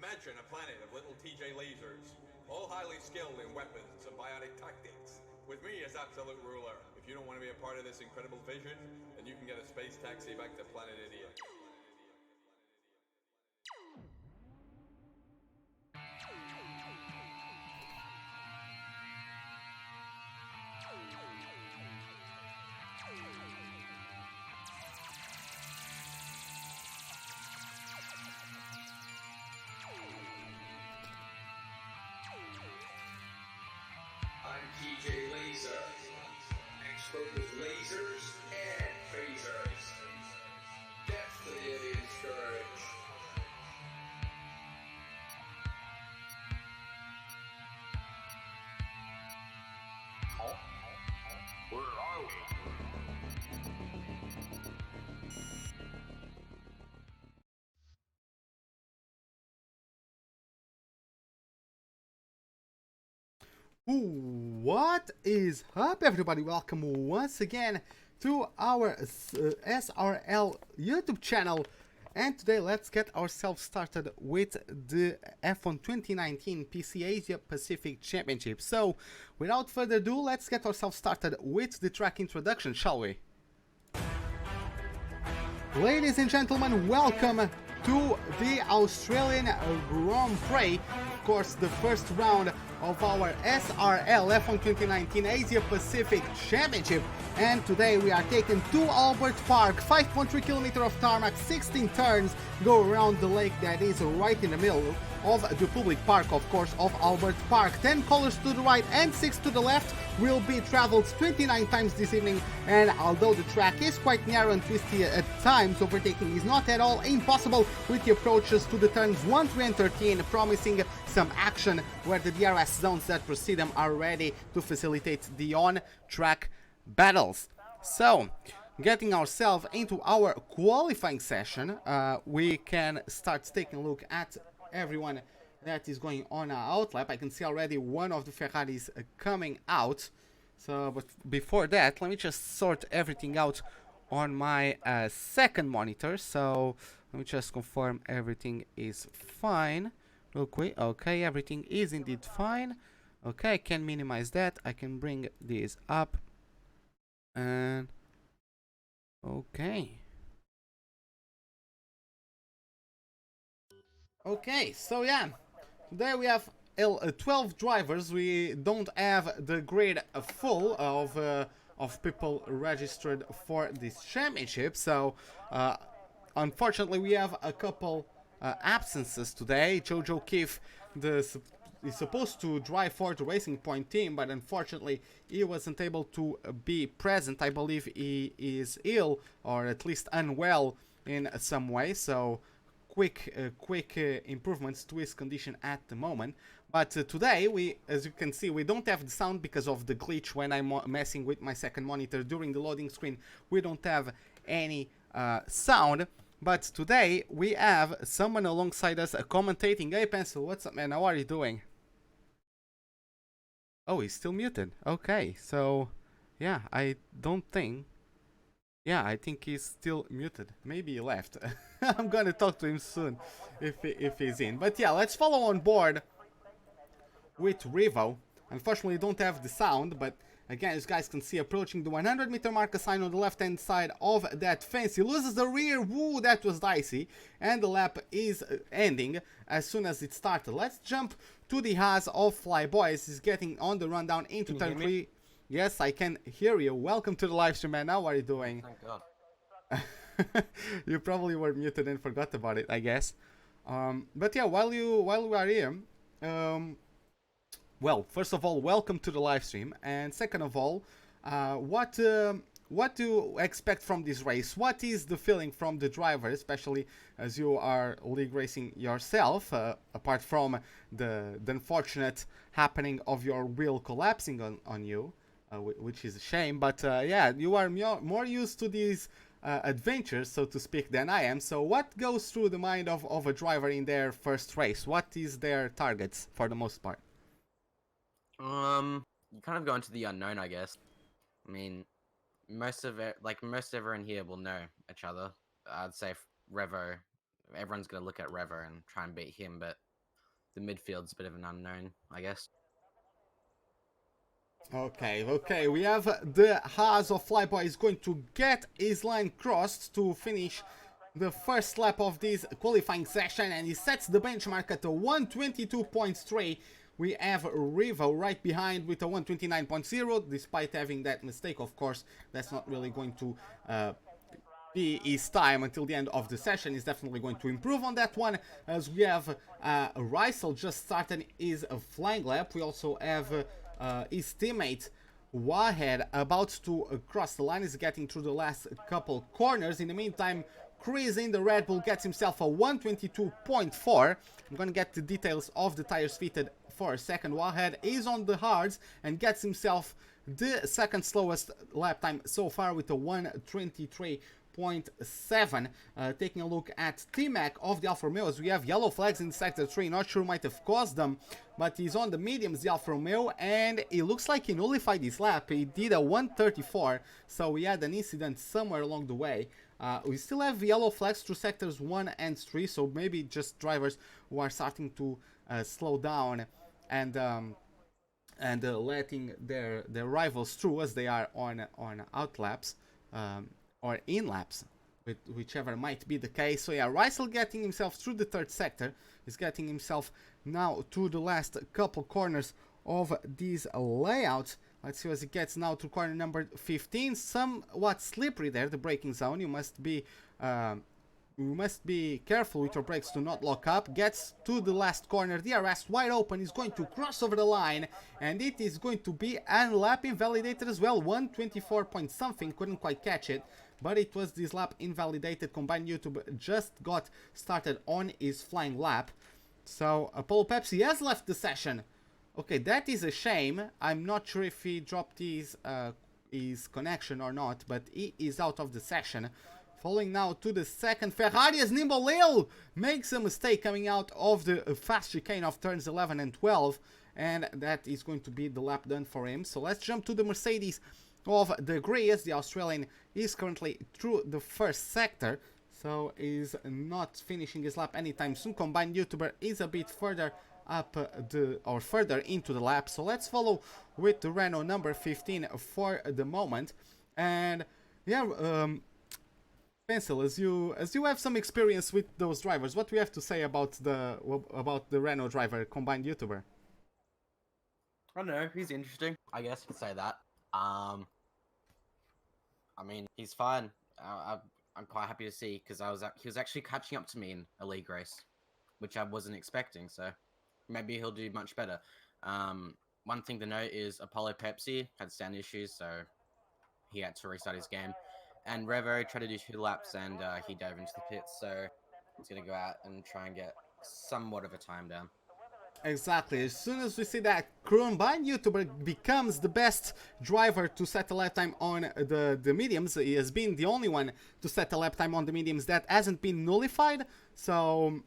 Imagine a planet of little TJ lasers, all highly skilled in weapons and biotic tactics, with me as absolute ruler. If you don't want to be a part of this incredible vision, then you can get a space taxi back to Planet Idiot. I'm TJ Laser, expert with lasers and phasers. Death to the alien scourge. Where are we? What is up, everybody? Welcome once again to our SRL YouTube channel, and today let's get ourselves started with the F1 2019 PC Asia Pacific Championship. So without further ado, let's get ourselves started with the track introduction, shall we? Ladies and gentlemen, welcome to the Australian Grand Prix. Of course, the first round of our SRL F1 2019 Asia Pacific Championship. And today we are taking to Albert Park, 5.3 km of tarmac, 16 turns, go around the lake that is right in the middle of the public park, of course, of Albert Park. 10 colors to the right and 6 to the left will be traveled 29 times this evening, and although the track is quite narrow and twisty at times, overtaking is not at all impossible with the approaches to the turns 1, 3 and 13, promising some action where the DRS zones that precede them are ready to facilitate the on-track battles. So, getting ourselves into our qualifying session, we can start taking a look at everyone that is going on outlap. I can see already one of the Ferraris coming out. So, but before that, let me just sort everything out on my second monitor. So, let me just confirm everything is fine real quick. Okay, everything is indeed fine. Okay, I can minimize that. I can bring this up. And okay. Okay, so yeah, today we have 12 drivers. We don't have the grid full of people registered for this championship, so unfortunately we have a couple absences today. Jojo Keefe is supposed to drive for the Racing Point team, but unfortunately he wasn't able to be present. I believe he is ill, or at least unwell in some way, so quick improvements to his condition at the moment. But today, as you can see, we don't have the sound because of the glitch when I'm messing with my second monitor during the loading screen. We don't have any sound. But today, we have someone alongside us commentating. Hey, Pencil, what's up, man? How are you doing? Oh, he's still muted. Okay, so yeah, I don't think... Yeah, I think he's still muted. Maybe he left. I'm gonna talk to him soon if he's in. But yeah, let's follow on board with Revo. Unfortunately, we don't have the sound, but again, as you guys can see, approaching the 100-meter marker sign on the left-hand side of that fence. He loses the rear. Woo, that was dicey. And the lap is ending as soon as it started. Let's jump to the Haas of Flyboys. He's getting on the rundown into turn 3. Yes, I can hear you. Welcome to the live stream, man. How are you doing? Thank God. You probably were muted and forgot about it, I guess. But yeah, while we are here, well, first of all, welcome to the live stream, and second of all, what do you expect from this race? What is the feeling from the driver, especially as you are league racing yourself, apart from the unfortunate happening of your wheel collapsing on you? Which is a shame, but yeah, you are more used to these adventures, so to speak, than I am. So what goes through the mind of a driver in their first race? What is their targets for the most part? You kind of go into the unknown, I guess. I mean, most everyone here will know each other. I'd say Revo, everyone's gonna look at Revo and try and beat him, but the midfield's a bit of an unknown, I guess. Okay, we have the Haas of Flyboy is going to get his line crossed to finish the first lap of this qualifying session, and he sets the benchmark at a 122.3. We have Revo right behind with a 129.0, despite having that mistake, of course. That's not really going to be his time until the end of the session. He's definitely going to improve on that one, as we have Rysel just started his flying lap. We also have his teammate Wahed about to cross the line. Is getting through the last couple corners. In the meantime, Prix in the Red Bull gets himself a 122.4. I'm gonna get the details of the tires fitted for a second. Wahed is on the hards and gets himself the second slowest lap time so far with a 123.7. Taking a look at T-Mac of the Alfa Romeos, we have yellow flags in sector 3. Not sure might have caused them, but he's on the mediums, the Alfa Romeo, and it looks like he nullified his lap. He did a 134, so we had an incident somewhere along the way. We still have yellow flags through sectors 1 and 3, so maybe just drivers who are starting to slow down and letting their rivals through as they are on out laps or in laps, whichever might be the case. So yeah, Rysel getting himself through the third sector. He's getting himself now to the last couple corners of these layouts. Let's see as he gets now to corner number 15. Somewhat slippery there, the braking zone. You must be careful with your brakes to not lock up. Gets to the last corner. DRS wide open. He's going to cross over the line, and it is going to be a lap invalidated as well. 124 point something. Couldn't quite catch it, but it was this lap invalidated. Combined YouTube just got started on his flying lap. So Apollo Pepsi has left the session. Okay, that is a shame. I'm not sure if he dropped his connection or not, but he is out of the session. Following now to the second, Ferrari as Nimble Lil makes a mistake coming out of the fast chicane of turns 11 and 12, and that is going to be the lap done for him. So let's jump to the Mercedes of the Grey, as the Australian is currently through the first sector, so is not finishing his lap anytime soon. Combined YouTuber is a bit further up further into the lap, so let's follow with the Renault number 15 for the moment. And yeah, Pencil, as you have some experience with those drivers, what do you have to say about the Renault driver, combined YouTuber? I don't know, he's interesting, I guess you could say that. I mean, he's fine. I'm quite happy to see, because he was actually catching up to me in a league race, which I wasn't expecting, so maybe he'll do much better. One thing to note is Apollo Pepsi had stand issues, so he had to restart his game. And Revo tried to do 2 laps, and he dove into the pits, so he's going to go out and try and get somewhat of a time down. Exactly. As soon as we see that combined YouTuber becomes the best driver to set a lap time on the mediums, he has been the only one to set a lap time on the mediums that hasn't been nullified. So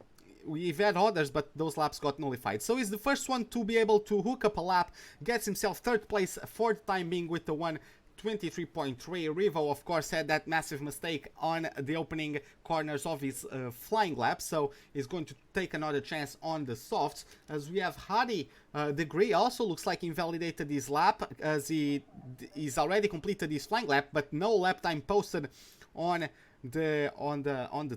we've had others, but those laps got nullified. So he's the first one to be able to hook up a lap, gets himself third place for the time being with the 123.3. Revo, of course, had that massive mistake on the opening corners of his flying lap, so he's going to take another chance on the softs. As we have Hadi Degree also looks like invalidated his lap, as he's already completed his flying lap, but no lap time posted on the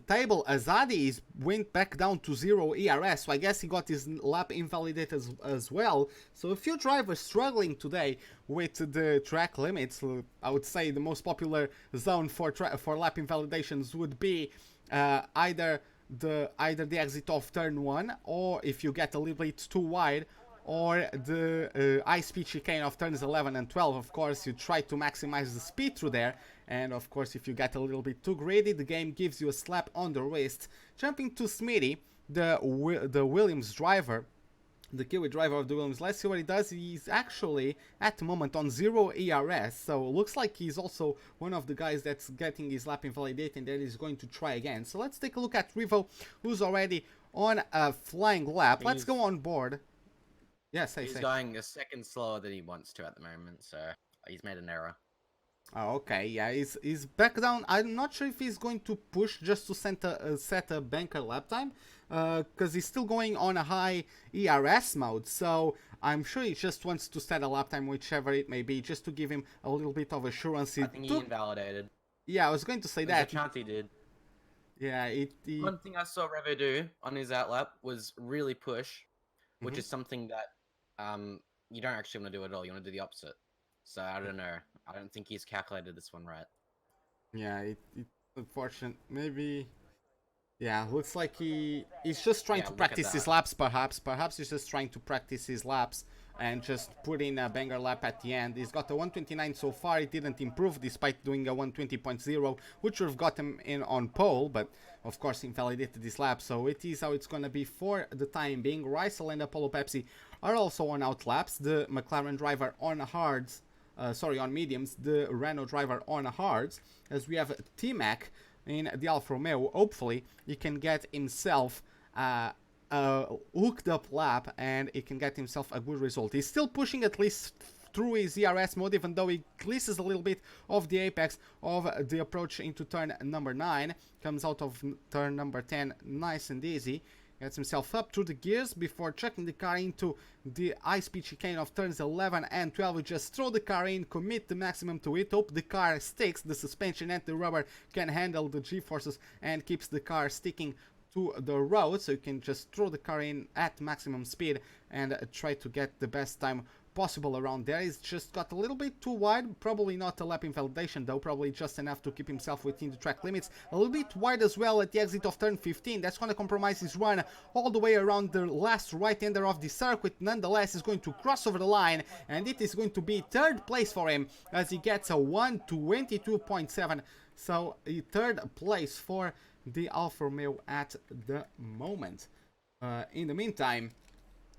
table. As Hadi went back down to 0 ERS, so I guess he got his lap invalidated as well. So a few drivers struggling today with the track limits. I would say the most popular zone for lap invalidations would be either the exit of turn 1, or if you get a little bit too wide, or the high-speed chicane of turns 11 and 12. Of course, you try to maximize the speed through there, and of course, if you get a little bit too greedy, the game gives you a slap on the wrist. Jumping to Smitty, the Williams driver, the Kiwi driver of the Williams. Let's see what he does. He's actually, at the moment, on 0 ERS, so looks like he's also one of the guys that's getting his lap invalidated, and that is going to try again. So let's take a look at Revo, who's already on a flying lap. Let's go on board. Yes, he's going a second slower than he wants to at the moment, so he's made an error. Oh, okay, yeah, he's back down. I'm not sure if he's going to push just to set a banker lap time, because he's still going on a high ERS mode, so I'm sure he just wants to set a lap time, whichever it may be, just to give him a little bit of assurance. I think he invalidated. Yeah, I was going to say There's that. a chance he did. Yeah, One thing I saw Revo do on his outlap was really push, which is something that you don't actually want to do at all. You want to do the opposite. So I don't know. I don't think he's calculated this one right. Yeah, it's unfortunate. Maybe. Yeah, looks like he's just trying to practice his laps, perhaps. Perhaps he's just trying to practice his laps and just put in a banger lap at the end. He's got a 129 so far. It didn't improve despite doing a 120.0, which would have got him in on pole, but of course invalidated this lap. So it is how it's going to be for the time being. Rysel and Apollo Pepsi are also on out laps. The McLaren driver on hards, on mediums. The Renault driver on hards. As we have T-Mac in the Alfa Romeo. Hopefully he can get himself hooked up lap and he can get himself a good result. He's still pushing at least through his ERS mode, even though he glimpses a little bit of the apex of the approach into turn number 9. Comes out of turn number 10 nice and easy. Gets himself up through the gears before chucking the car into the high-speed chicane of turns 11 and 12. We just throw the car in, commit the maximum to it, hope the car sticks, the suspension and the rubber can handle the G-forces and keeps the car sticking to the road. So you can just throw the car in at maximum speed and try to get the best time possible around there. He's just got a little bit too wide, probably not a lap invalidation though, probably just enough to keep himself within the track limits. A little bit wide as well at the exit of turn 15. That's going to compromise his run all the way around the last right-hander of the circuit. Nonetheless, he's going to cross over the line and it is going to be third place for him as he gets a 1:22.7. So third place for the Alfa Romeo at the moment. In the meantime,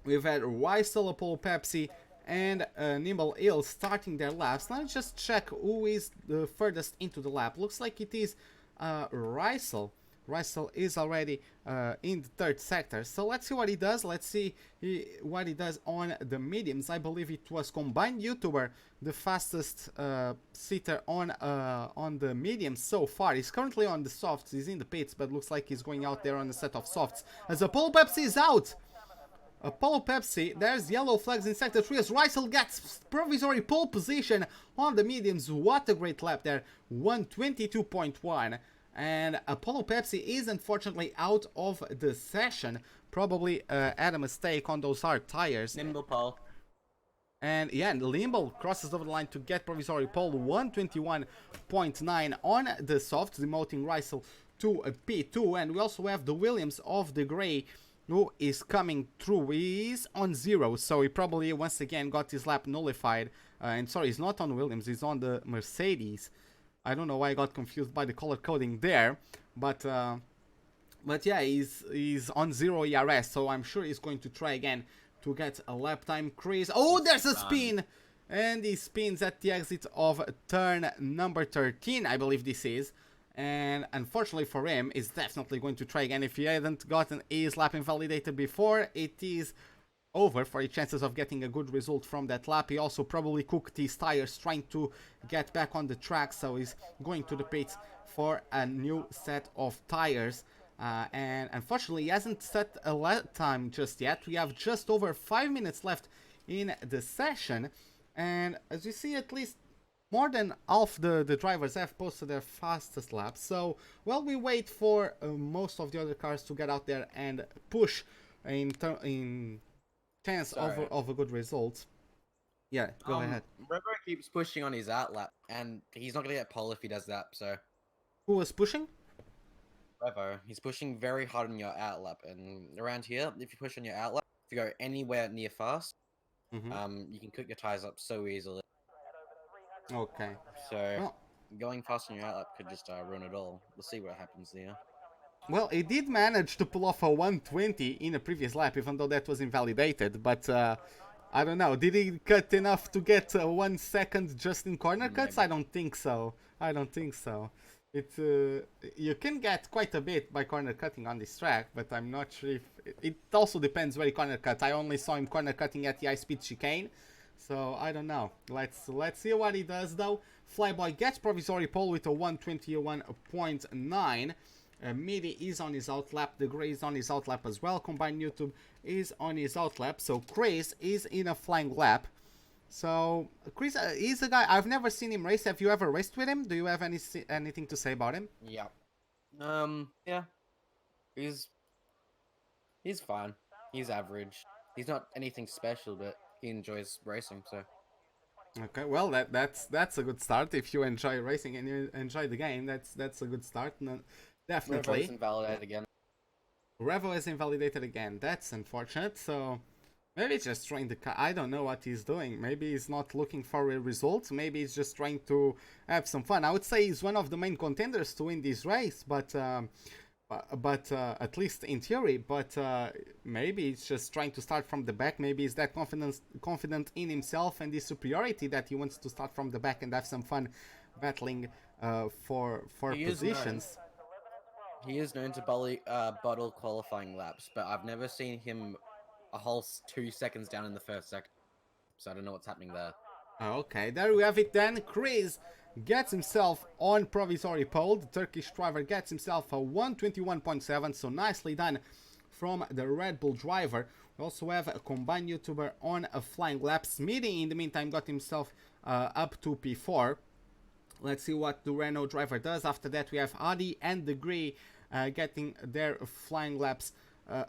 we've had Rysel, Apollo Pepsi and Nimble Hill starting their laps. Let's just check who is the furthest into the lap. Looks like it is Rysel. Rysel is already in the third sector. So let's see what he does. Let's see what he does on the mediums. I believe it was combined YouTuber, the fastest seater on the mediums so far. He's currently on the softs. He's in the pits, but looks like he's going out there on a set of softs. As Apollo Pepsi is out. Apollo Pepsi, there's yellow flags in sector 3 as Rysel gets provisory pole position on the mediums. What a great lap there, 1:22.1. And Apollo Pepsi is unfortunately out of the session. Probably had a mistake on those hard tires. Nimble pole. And yeah, Limble crosses over the line to get provisory pole, 1:21.9 on the soft, demoting Rysel to a P2. And we also have the Williams of the Grey, who is coming through. He's on 0, so he probably once again got his lap nullified. And sorry, he's not on Williams, he's on the Mercedes. I don't know why I got confused by the color coding there, but yeah, he's on 0 ERS, so I'm sure he's going to try again to get a lap time crease. Oh, there's a spin! And he spins at the exit of turn number 13, I believe this is. And unfortunately for him, he's definitely going to try again. If he hadn't gotten his lap invalidated before, it is over for the chances of getting a good result from that lap. He also probably cooked his tires trying to get back on the track, so he's going to the pits for a new set of tires. And unfortunately, he hasn't set a lap time just yet. We have just over 5 minutes left in the session, and as you see, at least more than half the drivers have posted their fastest laps. So while we wait for most of the other cars to get out there and push in chance of a good result. Yeah, go ahead. Revo keeps pushing on his outlap, and he's not going to get pole if he does that, so... Who was pushing? Revo. He's pushing very hard on your outlap, and around here, if you push on your outlap, if you go anywhere near fast, you can cook your tires up so easily. Okay. So, going fast on your outlap could just ruin it all. We'll see what happens there. Well, he did manage to pull off a 120 in a previous lap, even though that was invalidated, but I don't know. Did he cut enough to get 1 second just in corner cuts? I don't think so. I don't think so. You can get quite a bit by corner cutting on this track, but I'm not sure if... It also depends where he corner cut. I only saw him corner cutting at the high-speed chicane, so I don't know. Let's see what he does, though. Flyboy gets provisory pole with a 121.9. Midi is on his outlap, the Grey is on his outlap as well, Combined YouTube is on his outlap, so Chris is in a flying lap. So Chris is a guy, I've never seen him race. Have you ever raced with him? Do you have anything to say about him? Yeah. Yeah. He's fine. He's average. He's not anything special, but he enjoys racing, so. Okay, well that's a good start. If you enjoy racing and you enjoy the game, that's a good start. No, definitely. Revo is invalidated again. Revo is invalidated again. That's unfortunate. So maybe he's just trying to. I don't know what he's doing. Maybe he's not looking for a result. Maybe he's just trying to have some fun. I would say he's one of the main contenders to win this race, but at least in theory. But maybe he's just trying to start from the back. Maybe he's that confident in himself and his superiority that he wants to start from the back and have some fun battling for positions. He is known to bottle qualifying laps, but I've never seen him a whole 2 seconds down in the first sector. So I don't know what's happening there. Okay, there we have it then. Chris gets himself on provisory pole. The Turkish driver gets himself a 121.7, so nicely done from the Red Bull driver. We also have a Combined YouTuber on a flying lap. Smithy, in the meantime, got himself up to P4. Let's see what the Renault driver does. After that, we have Adi and Degree getting their flying laps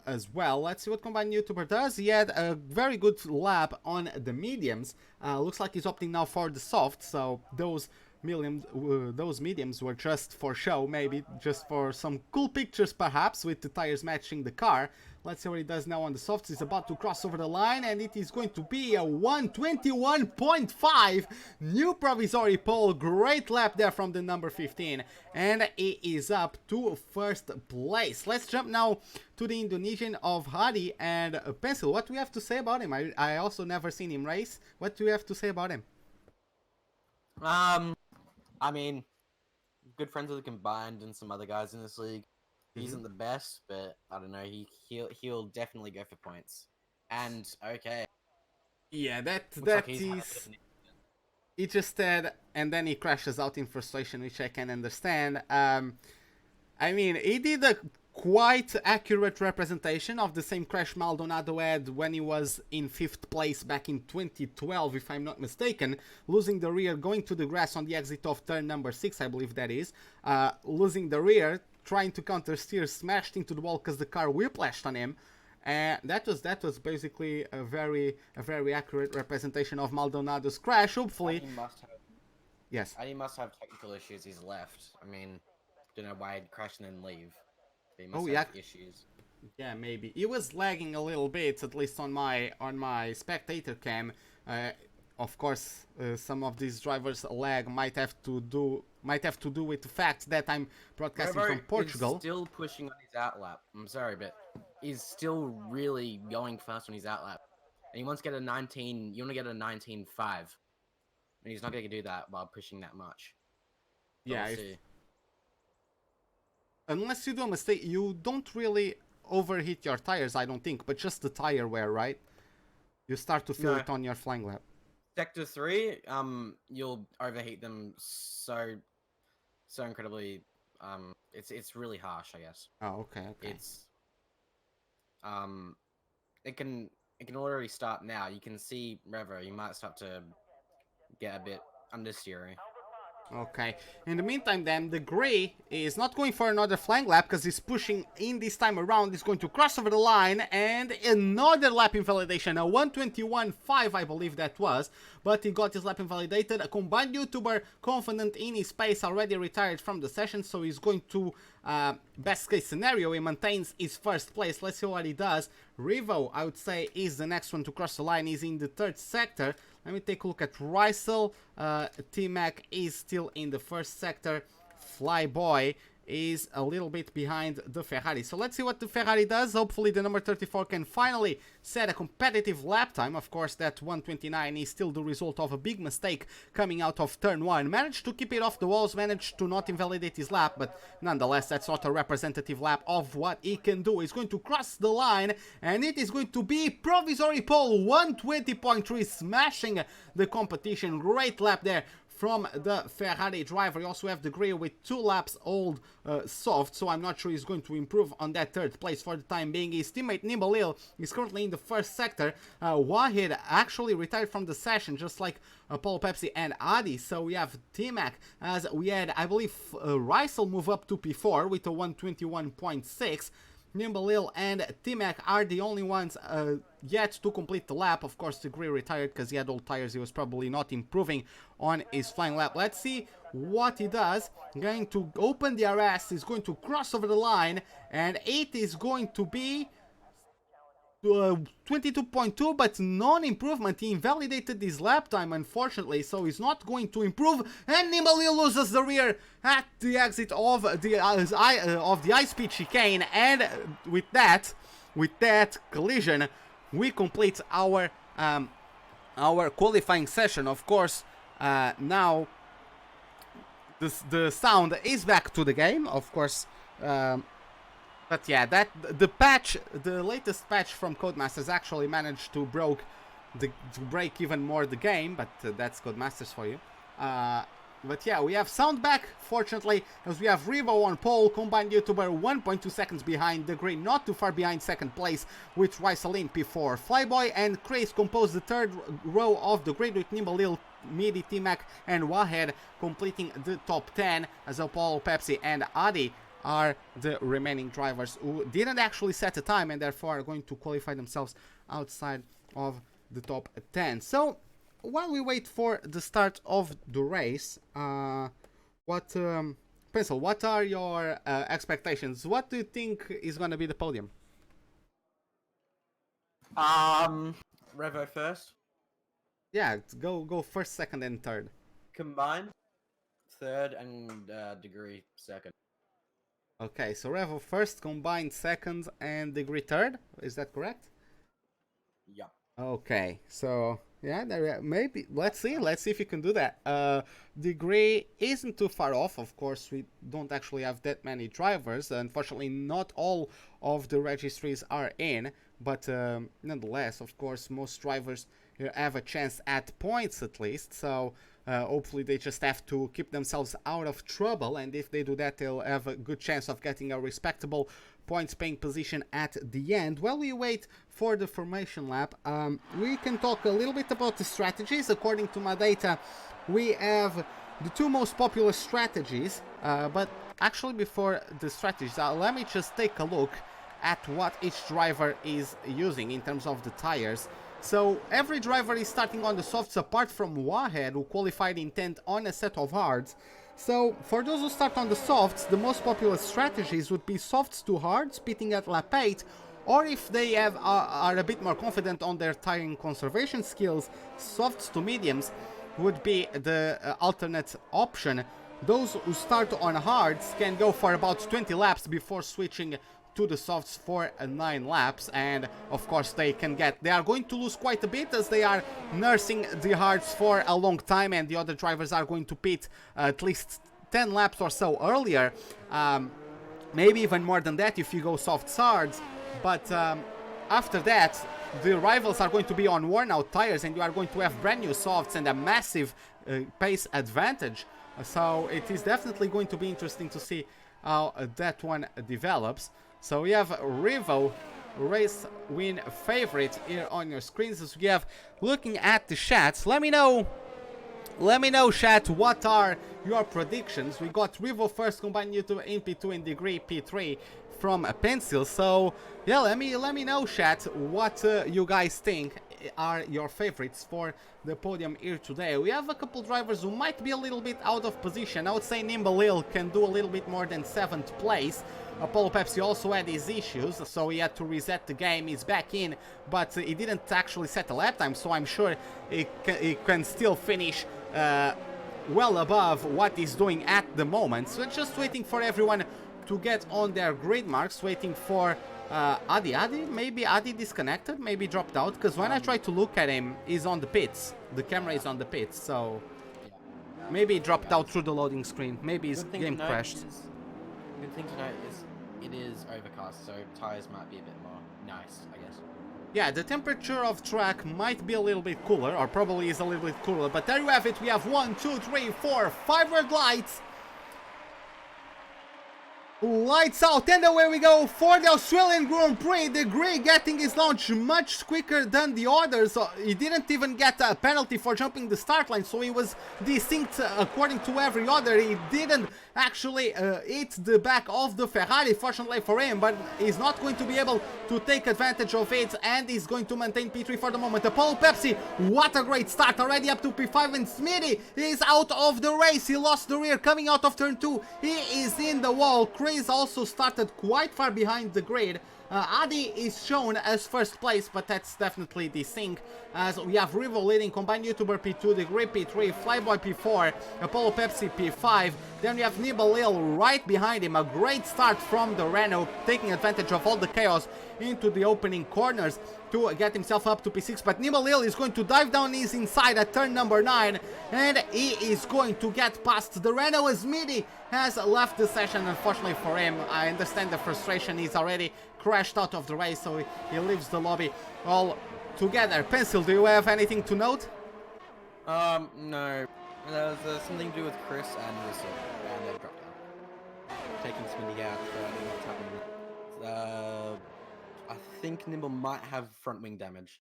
as well. Let's see what Combined YouTuber does. He had a very good lap on the mediums. Looks like he's opting now for the soft, so those mediums were just for show, maybe just for some cool pictures perhaps, with the tires matching the car. Let's see what he does now on the softs. He's about to cross over the line, and it is going to be a 121.5 new provisory pole. Great lap there from the number 15, and he is up to first place. Let's jump now to the Indonesian of Hadi and Pencil. What do we have to say about him? I also never seen him race. What do we have to say about him? I mean, good friends with the Combined and some other guys in this league. He isn't the best, but I don't know. He'll definitely go for points. And okay, yeah, that like is. He just said, and then he crashes out in frustration, which I can understand. I mean, he did a quite accurate representation of the same crash Maldonado had when he was in 5th place back in 2012, if I'm not mistaken, losing the rear, going to the grass on the exit of turn number 6, I believe that is, losing the rear, trying to counter steer, smashed into the wall because the car whiplashed on him. And that was basically a very accurate representation of Maldonado's crash. Hopefully, he must have. Yes. And he must have technical issues. He's left. I mean, don't know why he'd crash and then leave. But he must have issues. Yeah, maybe he was lagging a little bit, at least on my spectator cam. Of course, some of these drivers' lag might have to do with the fact that I'm broadcasting from Portugal. He's still pushing on his outlap. I'm sorry, but he's still really going fast on his outlap. And he wants to get a 19. You want to get a 19.5, and he's not going to do that while pushing that much. Yeah. Unless you do a mistake, you don't really overheat your tires, I don't think, but just the tire wear, right? You start to feel it on your flying lap. Sector 3, you'll overheat them so incredibly. It's really harsh, I guess. Oh, okay. It's it can already start now. You can see Revo. You might start to get a bit understeery. Okay. In the meantime, then, the Grey is not going for another flying lap because he's pushing in this time around. He's going to cross over the line and another lap invalidation. A 121.5, I believe that was. But he got his lap invalidated. A Combined YouTuber confident in his pace already retired from the session. So he's going to, best case scenario, he maintains his first place. Let's see what he does. Revo, I would say, is the next one to cross the line. He's in the 3rd sector. Let me take a look at Rysel. T-Mac is still in the 1st sector. Flyboy is a little bit behind the Ferrari. So let's see what the Ferrari does. Hopefully the number 34 can finally set a competitive lap time. Of course, that 129 is still the result of a big mistake coming out of turn 1. Managed to keep it off the walls, managed to not invalidate his lap, but nonetheless, that's not a representative lap of what he can do. He's going to cross the line, and it is going to be provisory pole 120.3, smashing the competition. Great lap there from the Ferrari driver. You also have the Grey with 2 laps old soft, so I'm not sure he's going to improve on that 3rd place for the time being. His teammate Nimbalil is currently in the 1st sector. Wahid actually retired from the session, just like Apollo Pepsi and Adi. So we have T-Mac, as we had, I believe, Rysel move up to P4 with a 121.6. Nimbalil and T-Mac are the only ones yet to complete the lap. Of course, the Grey retired because he had old tires. He was probably not improving on his flying lap. Let's see what he does. Going to open the RS. He's going to cross over the line. And it is going to be 22.2, but non-improvement. He invalidated his lap time, unfortunately, so he's not going to improve. And Nimbalil loses the rear at the exit of the high-speed chicane, and with that collision, we complete our qualifying session. Of course, now the sound is back to the game. Of course. But yeah, the latest patch from Codemasters actually managed to break even more the game, but that's Codemasters for you. But yeah, we have sound back, fortunately, as we have Revo on pole, combined YouTuber 1.2 seconds behind, the Green not too far behind 2nd place, with Rysel in P4. Flyboy and Craze compose the 3rd row of the grid, with Nimbalil, Midi, T-Mac and Wahed completing the top 10, as Apollo, Pepsi and Adi are the remaining drivers who didn't actually set a time and therefore are going to qualify themselves outside of the top 10. So while we wait for the start of the race, Pencil, what are your expectations? What do you think is going to be the podium? Revo first. Yeah, go 1st, 2nd and 3rd. Combined 3rd and Degree 2nd. Okay, so Revo 1st, combined 2nd, and Degree 3rd. Is that correct? Yeah. Okay, so yeah, maybe let's see if you can do that. Degree isn't too far off. Of course, we don't actually have that many drivers. Unfortunately, not all of the registries are in, but nonetheless, of course, most drivers have a chance at points at least. So hopefully they just have to keep themselves out of trouble, and if they do that, they'll have a good chance of getting a respectable points paying position at the end. While we wait for the formation lap, we can talk a little bit about the strategies. According to my data, we have the 2 most popular strategies, but actually before the strategies, let me just take a look at what each driver is using in terms of the tires. So every driver is starting on the softs apart from Wahed, who qualified in 10th on a set of hards. So for those who start on the softs, the most popular strategies would be softs to hards, pitting at lap 8, or if they are a bit more confident on their tire conservation skills, softs to mediums would be the alternate option. Those who start on hards can go for about 20 laps before switching to the softs for 9 laps, and of course they are going to lose quite a bit as they are nursing the hards for a long time, and the other drivers are going to pit at least 10 laps or so earlier, maybe even more than that if you go softs hards. But after that, the rivals are going to be on worn out tires, and you are going to have brand new softs and a massive pace advantage. So it is definitely going to be interesting to see how that one develops. So we have Revo, race win favorite, here on your screens. As we have looking at the chats, let me know chat, what are your predictions? We got Revo first, combined YouTube in P2 and Degree P3 from a Pencil. So yeah, let me know chat what you guys think are your favorites for the podium here today. We have a couple drivers who might be a little bit out of position. I would say Nimbalil can do a little bit more than 7th place. Apollo Pepsi also had his issues, so he had to reset the game. He's back in, but he didn't actually set a lap time, so I'm sure he can still finish well above what he's doing at the moment. So just waiting for everyone to get on their grid marks, waiting for Adi. Maybe Adi disconnected, maybe dropped out, because when I try to look at him, he's on the pits. The camera is on the pits, so maybe he dropped out through the loading screen. Maybe his game crashed. Good thing to note is it is overcast, so tires might be a bit more nice, I guess. Yeah, the temperature of track might be a little bit cooler, or probably is a little bit cooler, but there you have it. We have 1, 2, 3, 4, 5 red lights. Lights out, and away we go for the Australian Grand Prix. The Prix getting his launch much quicker than the others. He didn't even get a penalty for jumping the start line, so he was distinct according to every other. He didn't actually hit the back of the Ferrari, fortunately for him, but he's not going to be able to take advantage of it, and he's going to maintain P3 for the moment. Apollo Pepsi, what a great start, already up to P5, and Smitty is out of the race. He lost the rear coming out of turn 2. He is in the wall. Chris also started quite far behind the grid. Adi is shown as first place, but that's definitely the thing, as we have Rivo leading, Combined YouTuber P2, the Grid P3, Flyboy P4, Apollo Pepsi P5, then we have Nibelil right behind him. A great start from the Renault, taking advantage of all the chaos into the opening corners to get himself up to P6, but Nibelil is going to dive down his inside at turn number 9, and he is going to get past the Renault as Midi has left the session. Unfortunately for him, I understand the frustration. He's already crashed out of the race, so he leaves the lobby all together. Pencil, do you have anything to note? No. There's something to do with Chris and Russell, and they've dropped out. Taking Smitty out, so I don't know what's happening. I think Nimble might have front wing damage,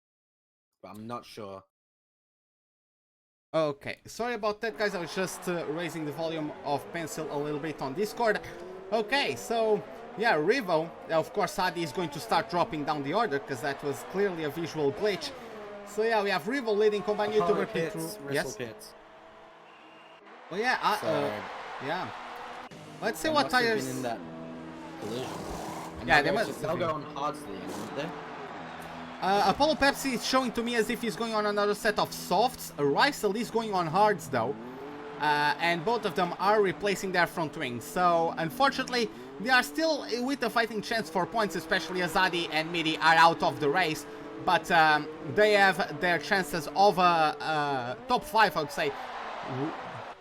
but I'm not sure. Okay, sorry about that, guys. I was just raising the volume of Pencil a little bit on Discord. Okay, so yeah, Rivo, of course, Adi is going to start dropping down the order because that was clearly a visual glitch. So yeah, we have Rivo leading, Combined YouTuber P2. Yes. Well, yeah, yeah. Let's see what tires. Been in that collision. And yeah, they must. They'll go on hards at the end, won't they? Apollo Pepsi is showing to me as if he's going on another set of softs. Rysel is going on hards though. And both of them are replacing their front wings. So, unfortunately, they are still with a fighting chance for points, especially as Adi and Midi are out of the race. But they have their chances of top 5, I would say,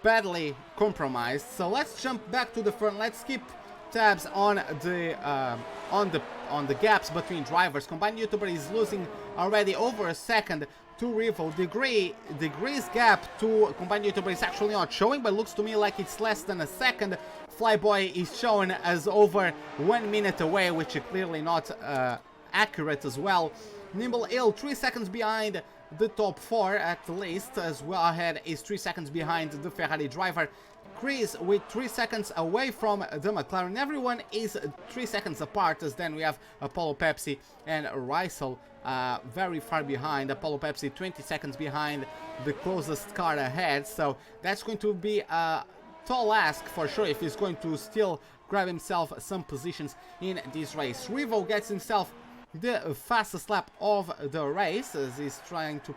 badly compromised. So let's jump back to the front. Let's keep tabs on the gaps between drivers. Combined YouTuber is losing already over a second to Rivo. Degree's gap to Combined YouTuber is actually not showing, but looks to me like it's less than a second. Flyboy is shown as over 1 minute away, which is clearly not accurate as well. Nimble Ill 3 seconds behind the top 4 at least, as well ahead is 3 seconds behind the Ferrari driver. Chris with 3 seconds away from the McLaren. Everyone is 3 seconds apart, as then we have Apollo Pepsi and Rysel very far behind. Apollo Pepsi 20 seconds behind the closest car ahead, so that's going to be a tall ask for sure if he's going to still grab himself some positions in this race. Rivo gets himself the fastest lap of the race as he's trying to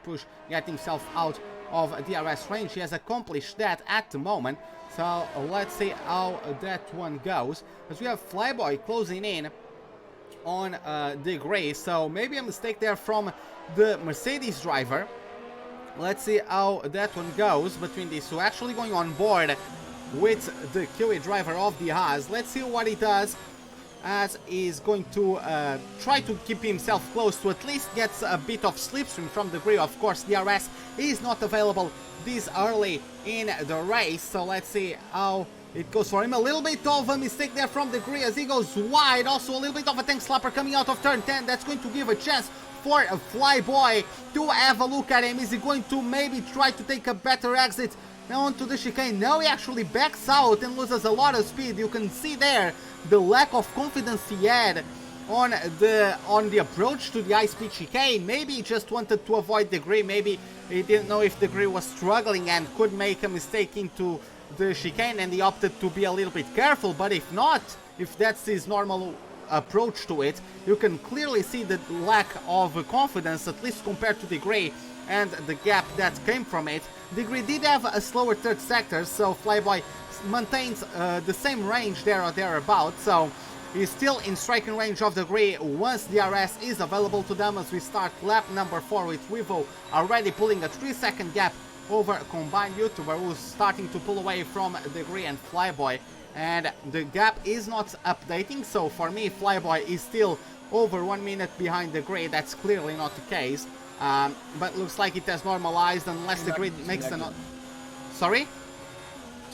get himself out of DRS range. He has accomplished that at the moment, so let's see how that one goes, as we have Flyboy closing in on the gray, so maybe a mistake there from the Mercedes driver. Let's see how that one goes between these two, actually going on board with the QA driver of the Haas. Let's see what he does, as he's going to try to keep himself close to at least get a bit of slipstream from the grid. Of course, DRS is not available this early in the race, so let's see how it goes for him. A little bit of a mistake there from the grid as he goes wide. Also a little bit of a tank slapper coming out of turn 10. That's going to give a chance for a Flyboy to have a look at him. Is he going to maybe try to take a better exit now onto the chicane? No, he actually backs out and loses a lot of speed. You can see there the lack of confidence he had on the approach to the high-speed chicane. Maybe he just wanted to avoid the grid. Maybe he didn't know if the grid was struggling and could make a mistake into the chicane, and he opted to be a little bit careful. But if not, if that's his normal approach to it, you can clearly see the lack of confidence, at least compared to the grid and the gap that came from it. The grid did have a slower third sector, so Flyboy maintains the same range there or thereabouts, so he's still in striking range of the grid once DRS is available to them, as we start lap number 4 with Rivo already pulling a 3-second gap over Combined YouTuber, who's starting to pull away from the Grey and Flyboy. And the gap is not updating, so for me Flyboy is still over 1 minute behind the Grey. That's clearly not the case, but looks like it has normalized unless the Grey makes the Sorry?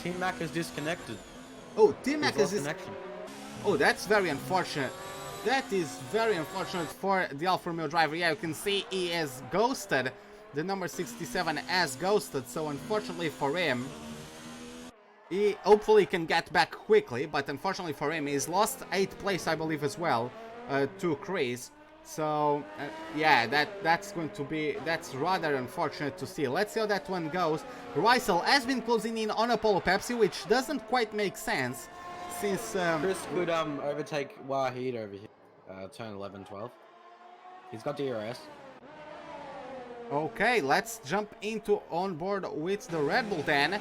T-Mac is disconnected. Oh, T-Mac is connection. Oh, that's very unfortunate. That is very unfortunate for the Alfa Romeo driver. Yeah, you can see he is ghosted. The number 67 has ghosted, so unfortunately for him, he hopefully can get back quickly, but unfortunately for him, he's lost 8th place, I believe, as well, to Prix. So, yeah, that's rather unfortunate to see. Let's see how that one goes. Rysel has been closing in on Apollo Pepsi, which doesn't quite make sense, since... Chris could overtake Wahid over here, turn 11, 12. He's got DRS. Okay, let's jump into on board with the Red Bull then.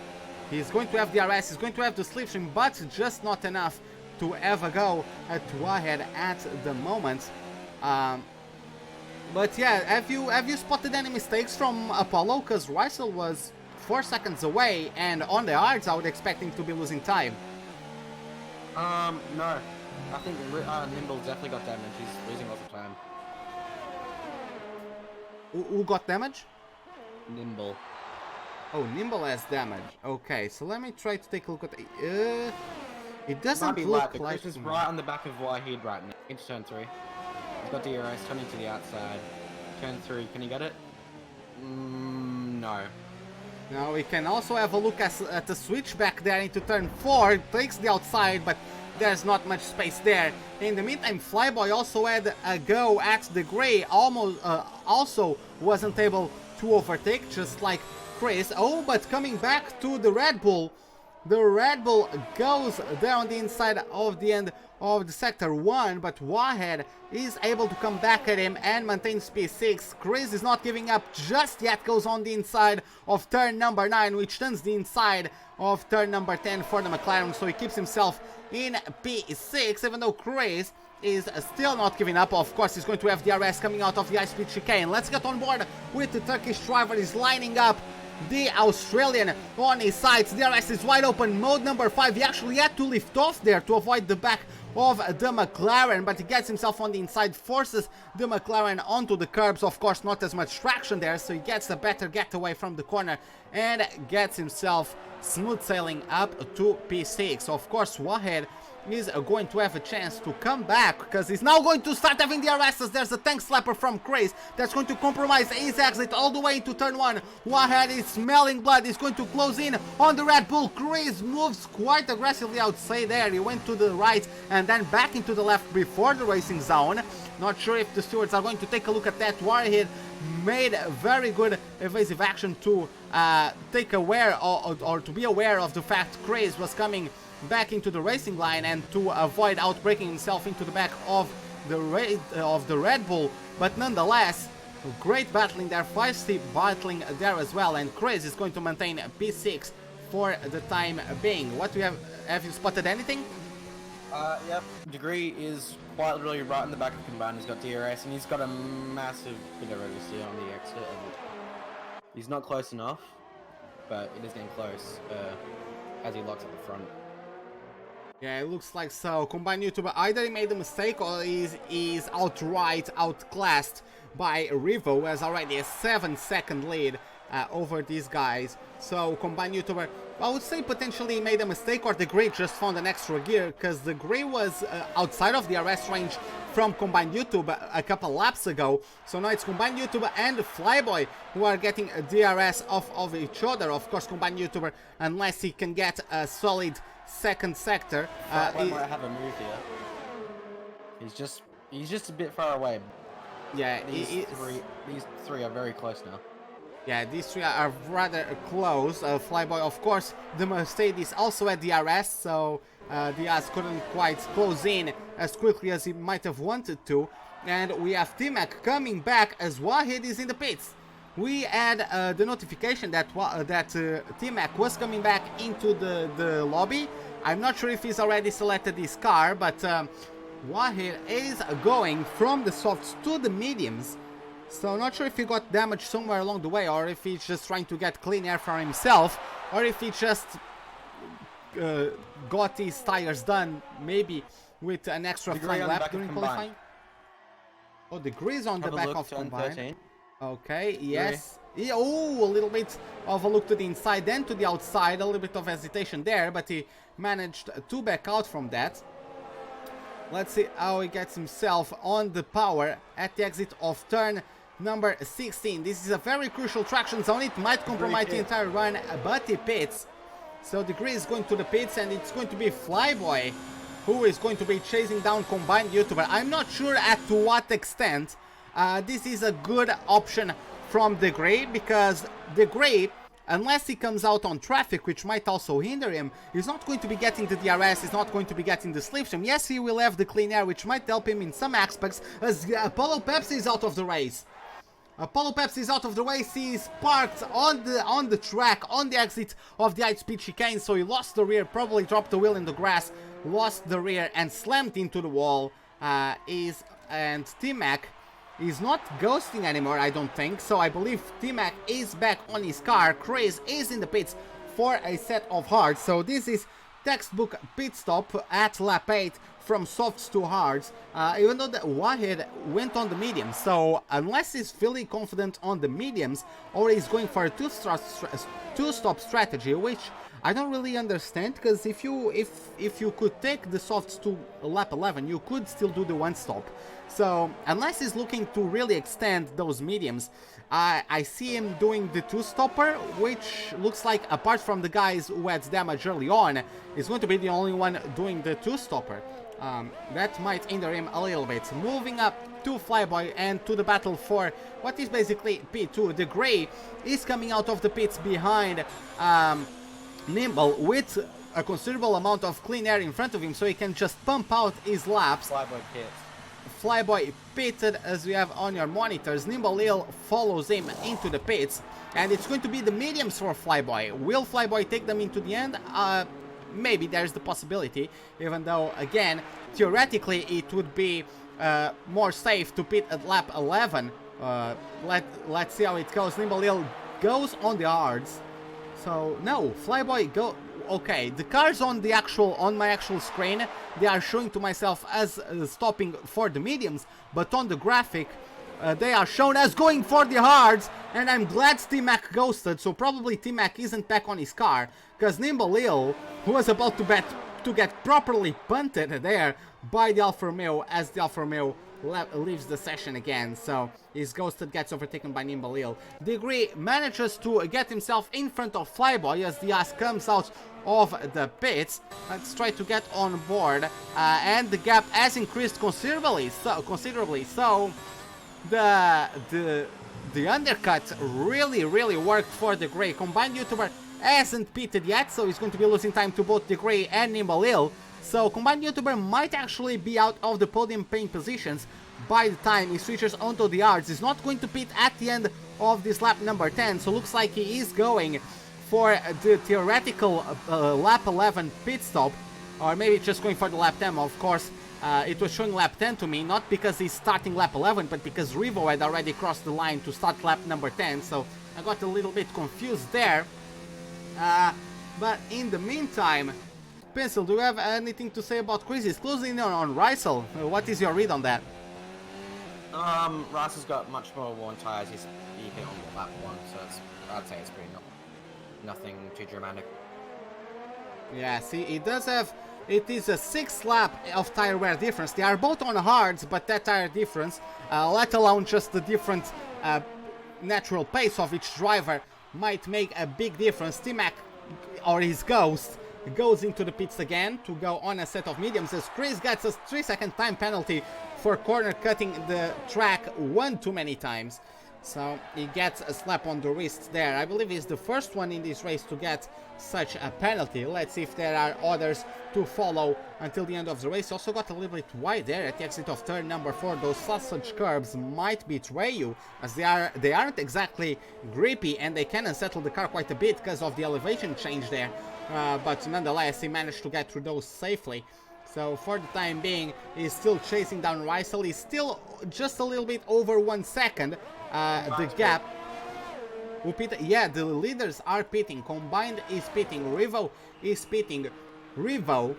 He's going to have DRS, he's going to have the slipstream, but just not enough to ever go at Wahed at the moment. But yeah, have you spotted any mistakes from Apollo? Because Rysel was 4 seconds away, and on the hards I would expect him to be losing time. No. I think Nimble definitely got damage. He's losing lots of time. Who got damage? Nimble. Oh, Nimble has damage. Okay, so let me try to take a look at the... it doesn't look like... Chris is right on the back of Wahid right now. Into turn 3. He's got DRS, turning to the outside. Turn 3, can you get it? No. Now we can also have a look at the switchback there into turn 4. It takes the outside, but there's not much space there. In the meantime, Flyboy also had a go at the Grey. Also wasn't able to overtake, just like Chris. Oh, but coming back to the Red Bull. The Red Bull goes there on the inside of the end of the sector 1, but Wahed is able to come back at him and maintains P6. Chris is not giving up just yet, goes on the inside of turn number 9, which turns the inside of turn number 10 for the McLaren, so he keeps himself in P6, even though Chris is still not giving up. Of course, he's going to have DRS coming out of the high-speed chicane. Let's get on board with the Turkish driver. He's lining up the Australian on his sides. DRS is wide open, mode number 5. He actually had to lift off there to avoid the back of the McLaren, but he gets himself on the inside, forces the McLaren onto the curbs. Of course, not as much traction there, so he gets a better getaway from the corner and gets himself smooth sailing up to P6. Of course, Wahed is going to have a chance to come back, because he's now going to start having the DRSs. There's a tank slapper from Chris that's going to compromise his exit all the way into turn 1. Wahed is smelling blood. He's going to close in on the Red Bull. Chris moves quite aggressively, I would say there. He went to the right and then back into the left before the racing zone. Not sure if the stewards are going to take a look at that. Wahed made a very good evasive action to take aware or to be aware of the fact Chris was coming back into the racing line and to avoid outbreaking himself into the back of the Red Bull. But nonetheless, great battling there, feisty battling there as well, and Chris is going to maintain P6 for the time being. What do you have you spotted anything? Yep. Degree is quite literally right in the back of Combined. He's got DRS and he's got a massive bit of oversteer on the exit. He's not close enough, but it is getting close as he locks at the front. Yeah, it looks like so. Combined YouTuber either he made a mistake or is outright outclassed by Rivo, who has already a 7-second lead over these guys. So Combined YouTuber, I would say potentially made a mistake, or the Grey just found an extra gear, because the Grey was outside of the DRS range from Combined YouTube a couple laps ago. So now it's Combined YouTuber and Flyboy who are getting a DRS off of each other. Of course, Combined YouTuber, unless he can get a solid second sector. He might have a move here. He's just a bit far away. Yeah, these three are very close now. Yeah, these three are rather close. Flyboy, of course, the Mercedes also had DRS, so Diaz couldn't quite close in as quickly as he might have wanted to. And we have T-Mac coming back as Wahed is in the pits. We had the notification that T-Mac was coming back into the lobby. I'm not sure if he's already selected his car, but Wahed is going from the softs to the mediums. So not sure if he got damaged somewhere along the way, or if he's just trying to get clean air for himself, or if he just got his tires done, maybe with an extra flying lap during qualifying. Oh, the Prix on the back of combine. Okay, yes. Yeah, oh, a little bit of a look to the inside, then to the outside, a little bit of hesitation there, but he managed to back out from that. Let's see how he gets himself on the power at the exit of turn number 16. This is a very crucial traction zone. It might compromise the entire run, but he pits. So the Prix is going to the pits, and it's going to be Flyboy who is going to be chasing down combined YouTuber. I'm not sure at to what extent this is a good option from the Prix, because the Prix, unless he comes out on traffic, which might also hinder him, he's not going to be getting the DRS, he's not going to be getting the slipstream. Yes, he will have the clean air, which might help him in some aspects, as Apollo Pepsi is out of the race. Apollo Pepsi is out of the race. He is parked on the track, on the exit of the high-speed chicane, so he lost the rear, probably dropped the wheel in the grass, lost the rear, and slammed into the wall. And T-Mac is not ghosting anymore, I don't think, so I believe T-Mac is back on his car. Chris is in the pits for a set of hards, so this is textbook pit stop at lap 8 from softs to hards, even though the Wahid went on the mediums. So unless he's feeling confident on the mediums, or he's going for a two-stop strategy, which I don't really understand, because if you could take the softs to lap 11, you could still do the one-stop. So unless he's looking to really extend those mediums, I see him doing the two-stopper, which looks like, apart from the guys who had damage early on, is going to be the only one doing the two-stopper. That might hinder him a little bit. Moving up to Flyboy and to the battle for what is basically P2. The Prix is coming out of the pits behind Nimble with a considerable amount of clean air in front of him, so he can just pump out his laps. Flyboy pit. Flyboy pitted, as you have on your monitors. Nimble Hill follows him into the pits, and it's going to be the mediums for Flyboy. Will Flyboy take them into the end? Maybe there's the possibility, even though, again, theoretically it would be more safe to pit at lap 11. Let's see how it goes. Nimble Hill goes on the hards. So, no, Flyboy go... Okay, the cars on my actual screen, they are showing to myself as stopping for the mediums, but on the graphic, they are shown as going for the hards, and I'm glad T-Mac ghosted, so probably T-Mac isn't back on his car, because Nimble Hill, who was about to get properly punted there by the Alfa Romeo, as the Alfa Romeo leaves the session again, so his ghosted gets overtaken by Nimble Hill. The Prix manages to get himself in front of Flyboy as the ass comes out of the pits. Let's try to get on board, and the gap has increased considerably. So the undercut really worked for the Prix. Combined YouTuber hasn't pitted yet, so he's going to be losing time to both the Prix and Nimble Hill. So combined YouTuber might actually be out of the podium paint positions by the time he switches onto the hards. He's not going to pit at the end of this lap number 10, so looks like he is going for the theoretical lap 11 pit stop, or maybe just going for the lap 10. Of course, it was showing lap 10 to me, not because he's starting lap 11, but because Revo had already crossed the line to start lap number 10, so I got a little bit confused there. But in the meantime, Pencil, do you have anything to say about Chris? He's closing in on Rysel. What is your read on that? Rysel's got much more worn tires. He hit on lap 1, so I'd say it's pretty nothing too dramatic. Yeah, see, it does have... It is a 6 lap of tire wear difference. They are both on hards, but that tire difference, let alone just the different natural pace of each driver, might make a big difference. T-Mac, or his Ghost, goes into the pits again to go on a set of mediums, as Chris gets a 3-second time penalty for corner cutting the track one too many times. So he gets a slap on the wrist there. I believe he's the first one in this race to get such a penalty. Let's see if there are others to follow until the end of the race. Also got a little bit wide there at the exit of turn number 4. Those sausage curbs might betray you, as they aren't exactly grippy, and they can unsettle the car quite a bit because of the elevation change there. But nonetheless, he managed to get through those safely. So for the time being, he's still chasing down Rysel. He's still just a little bit over 1 second. The gap. Yeah, the leaders are pitting. Combined is pitting. Revo is pitting. Revo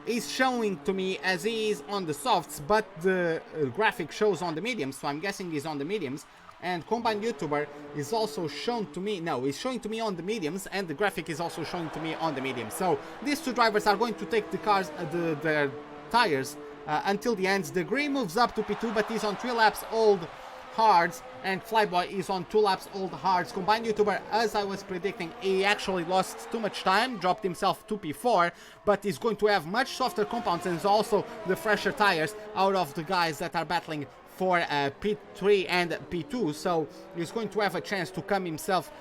is showing to me as he is on the softs, but the graphic shows on the mediums, so I'm guessing he's on the mediums. And Combined YouTuber is also shown to me, no, he's showing to me on the mediums, and the graphic is also showing to me on the mediums. So these two drivers are going to take the cars, their tires until the end. The Grey moves up to P2, but he's on 3 laps old hards, and Flyboy is on 2 laps old hards. Combined YouTuber, as I was predicting, he actually lost too much time, dropped himself to P4, but he's going to have much softer compounds and also the fresher tires out of the guys that are battling for P3 and P2, so he's going to have a chance to come himself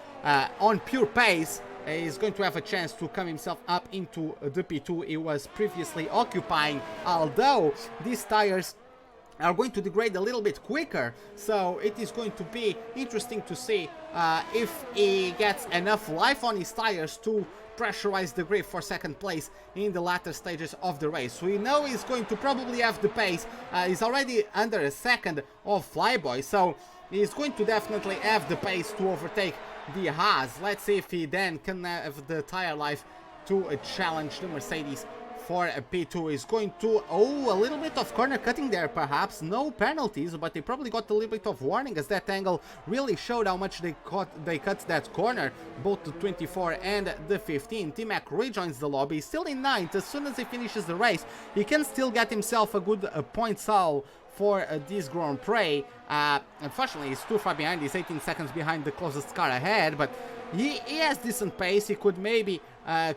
on pure pace. He's going to have a chance to come himself up into the P2 he was previously occupying, although these tires are going to degrade a little bit quicker, so it is going to be interesting to see if he gets enough life on his tires to pressurize the grid for second place in the latter stages of the race. We know he's going to probably have the pace. He's already under a second of Flyboy, so he's going to definitely have the pace to overtake the Haas. Let's see if he then can have the tire life to challenge the Mercedes for a P2. Is going to, a little bit of corner cutting there perhaps, no penalties, but they probably got a little bit of warning as that angle really showed how much they cut that corner, both the 24 and the 15. T-Mac rejoins the lobby, still in 9th. As soon as he finishes the race, he can still get himself a good points haul for this Grand Prix. Unfortunately, he's too far behind. He's 18 seconds behind the closest car ahead, but he has decent pace. He could maybe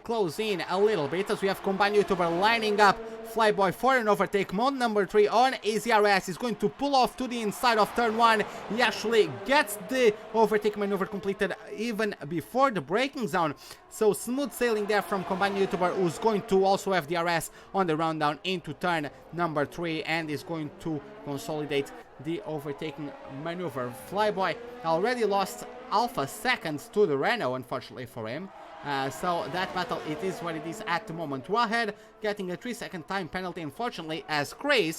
close in a little bit, as we have Combined YouTuber lining up Flyboy for an overtake. Mode number 3 on AZRS is going to pull off to the inside of turn 1. He actually gets the overtake maneuver completed even before the braking zone. So smooth sailing there from Combined YouTuber, who's going to also have the RS on the rundown into turn number 3 and is going to consolidate the overtaking maneuver. Flyboy already lost alpha seconds to the Renault, unfortunately for him. So that battle, it is what it is at the moment. Wahed getting a 3-second time penalty, unfortunately, as Prix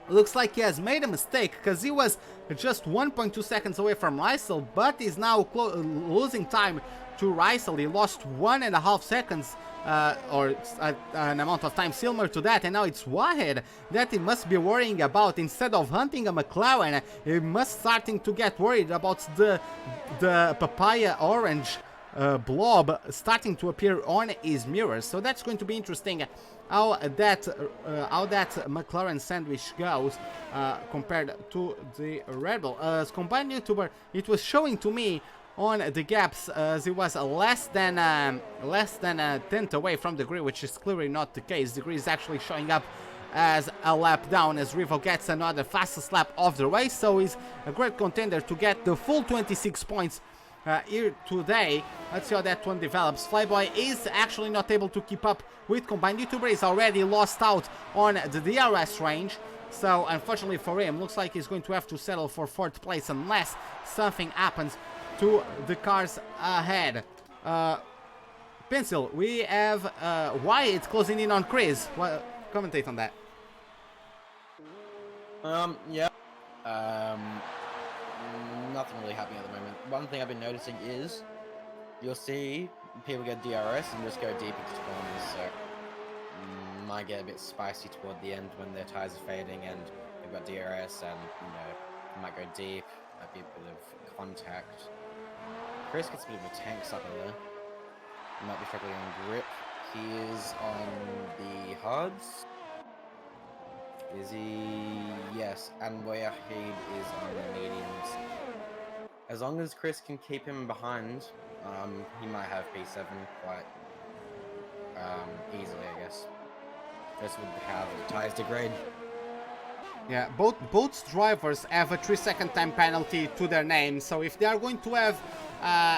looks like he has made a mistake, because he was just 1.2 seconds away from Rysel, but is now losing time to Rysel. He lost 1.5 seconds, or an amount of time similar to that, and now it's Wahed that he must be worrying about. Instead of hunting a McLaren, he must starting to get worried about the papaya orange blob starting to appear on his mirrors. So that's going to be interesting how that McLaren sandwich goes compared to the Red Bull. As Combined YouTuber, it was showing to me on the gaps as it was less than a tenth away from the grid, which is clearly not the case. The grid is actually showing up as a lap down, as Rivo gets another fastest lap of the race, so he's a great contender to get the full 26 points here today. Let's see how that one develops. Flyboy is actually not able to keep up with Combined YouTuber. He's already lost out on the DRS range, so unfortunately for him, looks like he's going to have to settle for 4th place unless something happens to the cars ahead. Pencil, we have Wyatt closing in on Chris. Well, commentate on that. Yeah. Nothing really happening at the moment. One thing I've been noticing is you'll see people get DRS and just go deep into corners, so might get a bit spicy toward the end when their tires are fading and they've got DRS, and might go deep, might be a bit of contact. Chris gets a bit of a tank sucker there. He might be struggling on grip. He is on the hards. Is he? Yes, and Wahid is on the mediums. As long as Chris can keep him behind, he might have P7 quite easily, I guess. Just with how the tires degrade. Yeah, both drivers have a 3-second time penalty to their name, so if they are going to have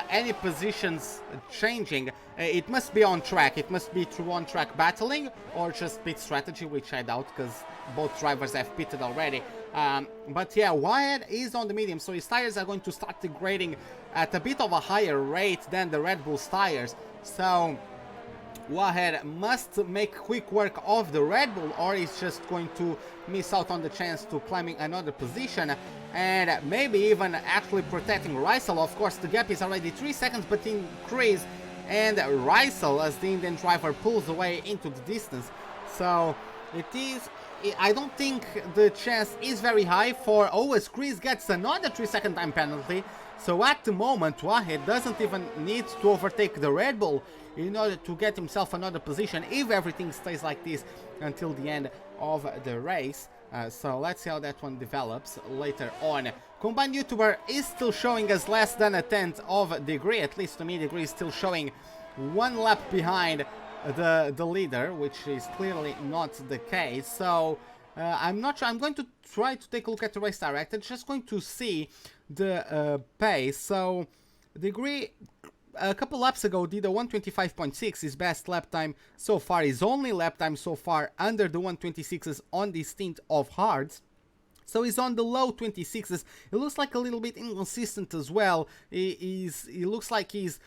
any positions changing, it must be on track. It must be through on-track battling or just pit strategy, which I doubt, because both drivers have pitted already. But yeah, Wyatt is on the medium, so his tires are going to start degrading at a bit of a higher rate than the Red Bull's tires. So Warhead must make quick work of the Red Bull, or he's just going to miss out on the chance to climbing another position and maybe even actually protecting Rysel. Of course, the gap is already 3 seconds between Chris and Rysel as the Indian driver pulls away into the distance. So I don't think the chance is very high for as Chris gets another 3-second time penalty. So at the moment, Warhead doesn't even need to overtake the Red Bull in order to get himself another position if everything stays like this until the end of the race. So let's see how that one develops later on. Combined YouTuber is still showing us less than a tenth of Degree, at least to me. Degree is still showing 1 lap behind the leader, which is clearly not the case. So I'm not sure. I'm going to try to take a look at the race director, just going to see the pace. So Degree a couple laps ago did a 125.6. His best lap time so far, his only lap time so far under the 126s on this stint of hards. So he's on the low 26s. It looks like a little bit inconsistent as well. He looks like he's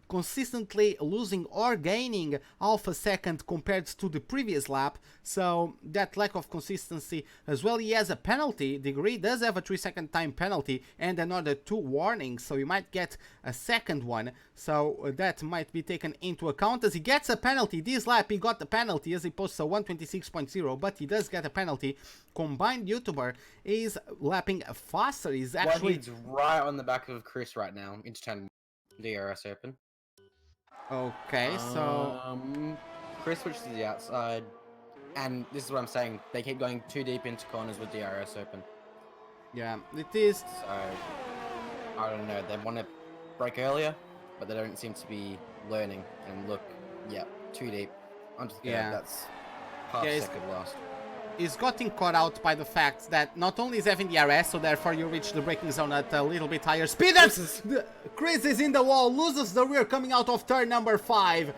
consistently losing or gaining half a second compared to the previous lap, so that lack of consistency as well. He has a penalty. Degree does have a 3-second time penalty and another 2 warnings, so he might get a second one, so that might be taken into account as he gets a penalty. This lap he got the penalty as he posts a 126.0, but he does get a penalty. Combined YouTuber is lapping faster. He's actually he's right on the back of Chris right now into 10 DRS Open. Okay, so Chris switches to the outside, and this is what I'm saying, they keep going too deep into corners with DRS Open. Yeah, it is. So, I don't know, they want to break earlier, but they don't seem to be learning, and look, yeah, too deep onto the curb, that's half second lost. He's gotten caught out by the fact that not only is having DRS, so therefore you reach the braking zone at a little bit higher speed. Chris is in the wall, loses the rear coming out of turn number 5.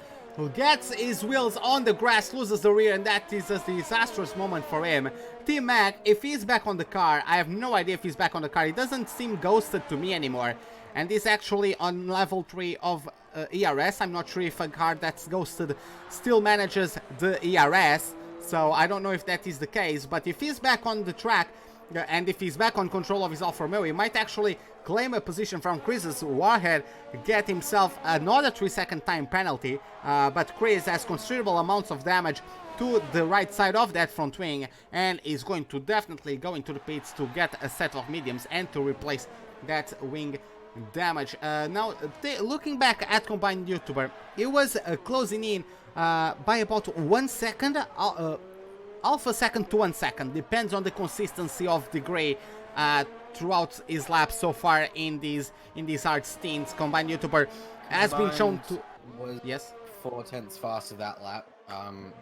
Gets his wheels on the grass, loses the rear, and that is a disastrous moment for him. T-Mac, if he's back on the car, I have no idea if he's back on the car. He doesn't seem ghosted to me anymore. And he's actually on level 3 of ERS. I'm not sure if a car that's ghosted still manages the ERS. So I don't know if that is the case, but if he's back on the track and if he's back on control of his Alfa Romeo, he might actually claim a position from Chris's Warhead, get himself another 3-second time penalty, but Chris has considerable amounts of damage to the right side of that front wing and is going to definitely go into the pits to get a set of mediums and to replace that wing damage. Now, looking back at Combined YouTuber, it was closing in by about 1 second, half a second to 1 second, depends on the consistency of Degree throughout his laps so far in these hard stints. Combined YouTuber has been shown to was 4 tenths faster that lap,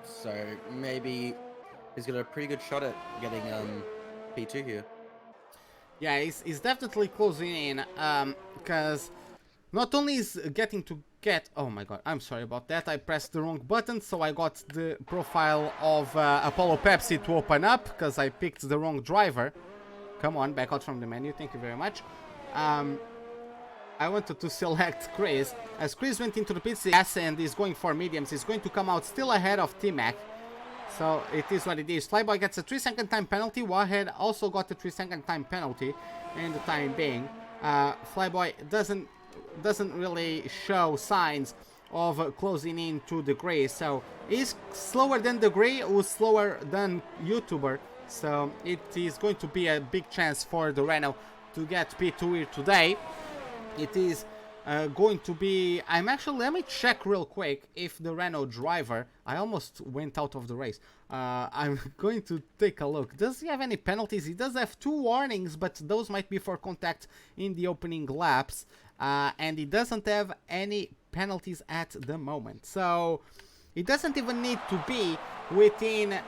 so maybe he's got a pretty good shot at getting P2 here. Yeah, he's definitely closing in, because not only is getting to get... Oh my god, I'm sorry about that. I pressed the wrong button, so I got the profile of Apollo Pepsi to open up, because I picked the wrong driver. Come on, back out from the menu, thank you very much. I wanted to select Chris. As Chris went into the pits and is going for mediums, he's going to come out still ahead of T-Mac. So it is what it is. Flyboy gets a 3-second time penalty. Warhead also got a 3-second time penalty in the time being. Flyboy doesn't really show signs of closing in to Degree, so he's slower than Degree, who's slower than YouTuber. So it is going to be a big chance for the Renault to get P2 here today. It is going to be... let me check real quick if the Renault driver... I almost went out of the race. I'm going to take a look. Does he have any penalties? He does have 2 warnings, but those might be for contact in the opening laps. And he doesn't have any penalties at the moment. So he doesn't even need to be within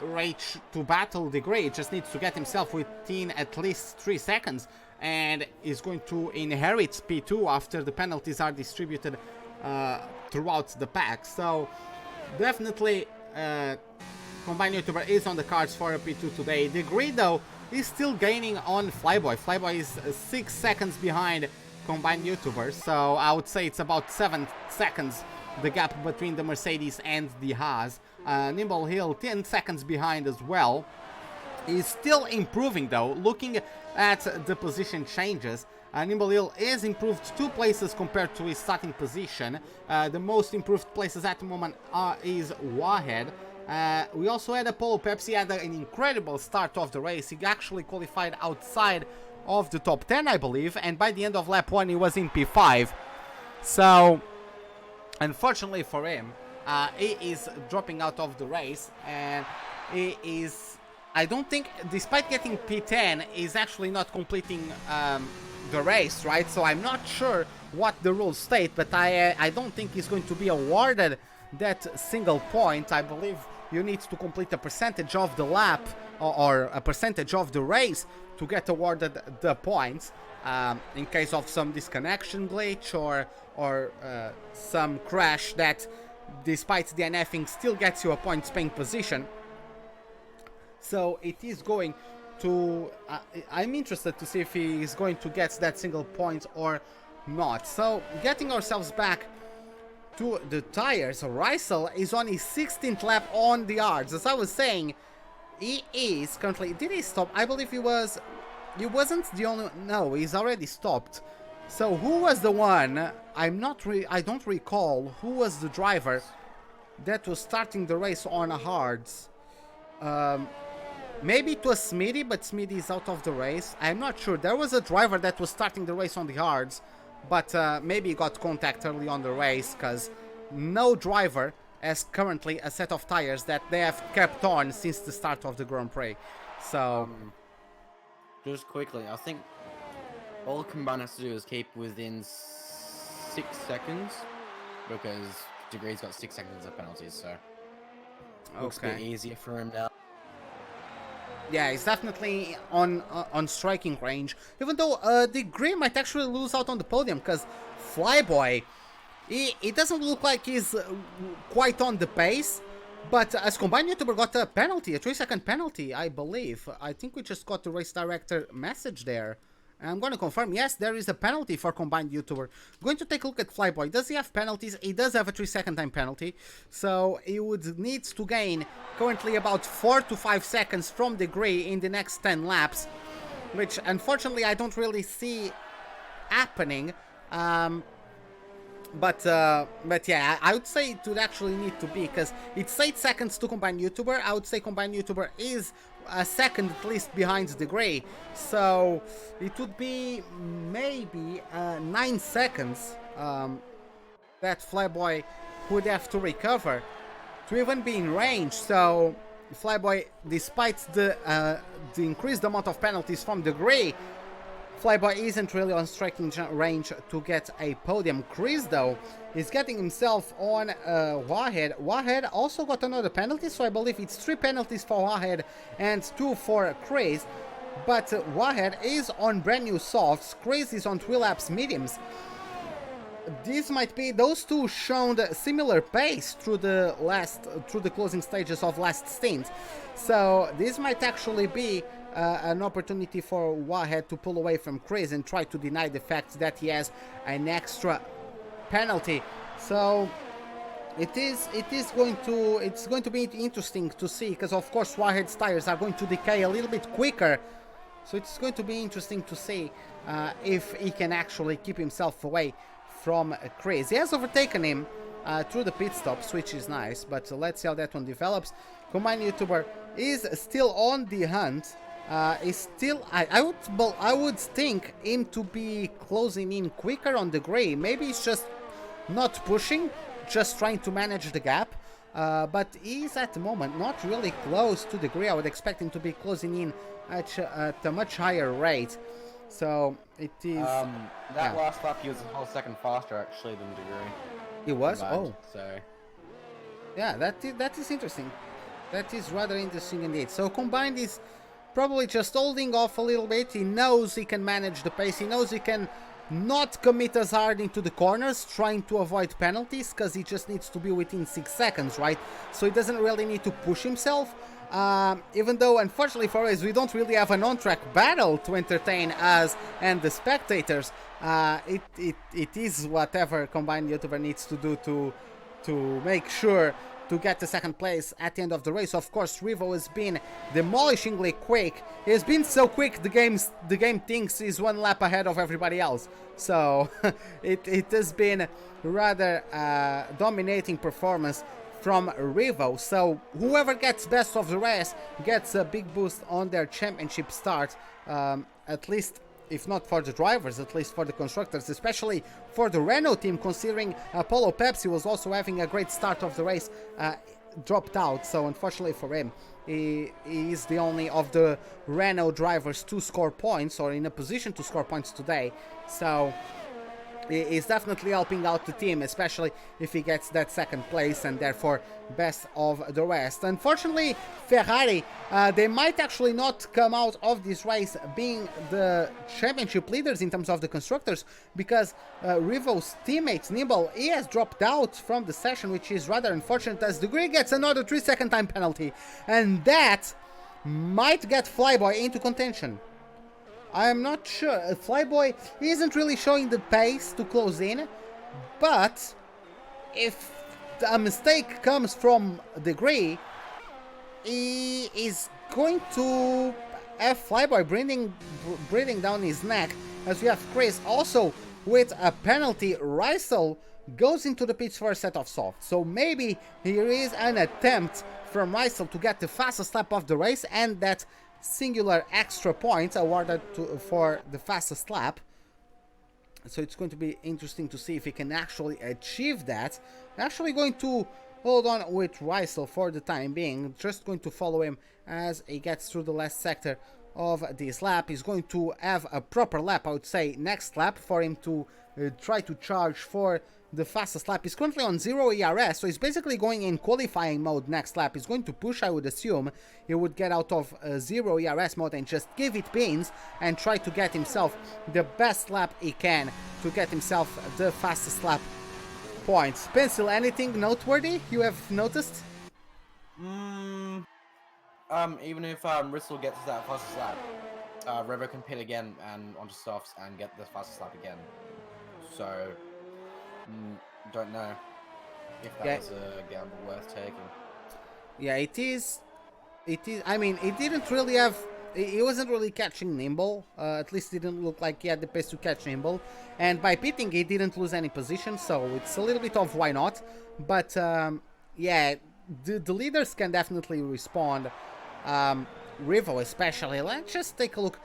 range to battle Degree. He just needs to get himself within at least 3 seconds. And is going to inherit P2 after the penalties are distributed throughout the pack. So definitely Combined YouTuber is on the cards for a P2 today. Degree though is still gaining on Flyboy. Flyboy is 6 seconds behind Combined YouTuber, so I would say it's about 7 seconds the gap between the Mercedes and the Haas. Nimble Hill 10 seconds behind as well. He's still improving though, looking at the position changes. Nimble Hill is improved 2 places compared to his starting position. The most improved places at the moment is Wahed. We also had Apollo Pepsi had an incredible start of the race. He actually qualified outside of the top 10, I believe, and by the end of lap 1 he was in P5. So, unfortunately for him, he is dropping out of the race, and he is, I don't think, despite getting P10, he's actually not completing the race, right? So I'm not sure what the rules state, but I don't think he's going to be awarded that single point. I believe you need to complete a percentage of the lap or a percentage of the race to get awarded the points, in case of some disconnection glitch or some crash that, despite the DNFing, still gets you a points paying position. So it is going to, I'm interested to see if he is going to get that single point or not. So getting ourselves back to the tires, Rysel is on his 16th lap on the hards. As I was saying, he is currently, did he stop? I believe he wasn't the only, no, he's already stopped. So who was the one, I don't recall who was the driver that was starting the race on hards. Maybe it was Smitty, but Smitty is out of the race. I'm not sure. There was a driver that was starting the race on the hards, but maybe he got contact early on the race, because no driver has currently a set of tires that they have kept on since the start of the Grand Prix. So, just quickly, I think all Combine has to do is keep within 6 seconds, because Degree's got 6 seconds of penalties, so looks a bit easier for him now. Yeah, he's definitely on striking range, even though Degree might actually lose out on the podium, because Flyboy, he doesn't look like he's quite on the pace, but as Combined YouTuber got a penalty, a 3-second penalty, I believe. I think we just got the race director message there. I'm going to confirm, yes, there is a penalty for Combined YouTuber. Going to take a look at Flyboy. Does he have penalties? He does have a 3-second time penalty. So he would need to gain currently about 4 to 5 seconds from Degree in the next 10 laps, which unfortunately I don't really see happening. But yeah, I would say it would actually need to be, because it's 8 seconds to Combined YouTuber. I would say Combined YouTuber is a second at least behind the Grey, so it would be maybe 9 seconds that Flyboy would have to recover to even be in range. So Flyboy, despite the increased amount of penalties from the Grey, Flyboy isn't really on striking range to get a podium. Chris, though, is getting himself on Wahed. Wahed also got another penalty, so I believe it's 3 penalties for Wahed and 2 for Chris. But Wahed is on brand new softs. Chris is on 3 laps mediums. This might be, those two shown similar pace through the closing stages of last stint. So this might actually be an opportunity for Wahed to pull away from Chris and try to deny the fact that he has an extra penalty. So it's going to be interesting to see, because of course Wahed's tires are going to decay a little bit quicker. So it's going to be interesting to see if he can actually keep himself away from Chris. He has overtaken him through the pit stops, which is nice, but let's see how that one develops. Combined YouTuber is still on the hunt. Is still, I would think him to be closing in quicker on the Grey. Maybe he's just not pushing, just trying to manage the gap. But he's at the moment not really close to the Grey. I would expect him to be closing in at a much higher rate. So it is. That last lap he was a whole second faster actually than Degree. He was? Combined, oh. So. Yeah, that is interesting. That is rather interesting indeed. So Combined is probably just holding off a little bit. He knows he can manage the pace. He knows he can not commit as hard into the corners, trying to avoid penalties, because he just needs to be within 6 seconds, right? So he doesn't really need to push himself. Even though, unfortunately for us, we don't really have an on-track battle to entertain us and the spectators. It is whatever Combined YouTuber needs to do to make sure to get the second place at the end of the race. Of course, Revo has been demolishingly quick. He has been so quick the game thinks he's one lap ahead of everybody else. So it has been rather dominating performance from Revo. So whoever gets best of the race gets a big boost on their championship start, at least. If not for the drivers, at least for the constructors, especially for the Renault team, considering Apollo Pepsi was also having a great start of the race, dropped out. So unfortunately for him, he is the only of the Renault drivers to score points, or in a position to score points today. So is definitely helping out the team, especially if he gets that second place and therefore best of the rest. Unfortunately, Ferrari, they might actually not come out of this race being the championship leaders in terms of the constructors, because Revo's teammate Nibble, he has dropped out from the session, which is rather unfortunate, as the Green gets another 3-second time penalty, and that might get Flyboy into contention. I'm not sure. Flyboy isn't really showing the pace to close in, but if a mistake comes from Degree, he is going to have Flyboy breathing down his neck, as we have Chris also with a penalty. Rysel goes into the pits for a set of soft, so maybe here is an attempt from Rysel to get the fastest lap of the race and that singular extra point awarded for the fastest lap. So it's going to be interesting to see if he can actually achieve that. Actually going to hold on with Rysel for the time being, just going to follow him as he gets through the last sector of this lap. He's going to have a proper lap, I would say, next lap, for him to try to charge for the fastest lap. He's currently on 0 ERS, so he's basically going in qualifying mode next lap. He's going to push, I would assume. He would get out of 0 ERS mode and just give it pins and try to get himself the best lap he can to get himself the fastest lap points. Pencil, anything noteworthy you have noticed? Even if Rissel gets that fastest lap, Revo can pit again and onto softs and get the fastest lap again. So don't know if that was a gamble worth taking. Yeah, it is. I mean, it didn't really have. He wasn't really catching Nimble. At least it didn't look like he had the pace to catch Nimble. And by pitting, he didn't lose any position. So it's a little bit of why not. But yeah, the leaders can definitely respond. Revo especially. Let's just take a look.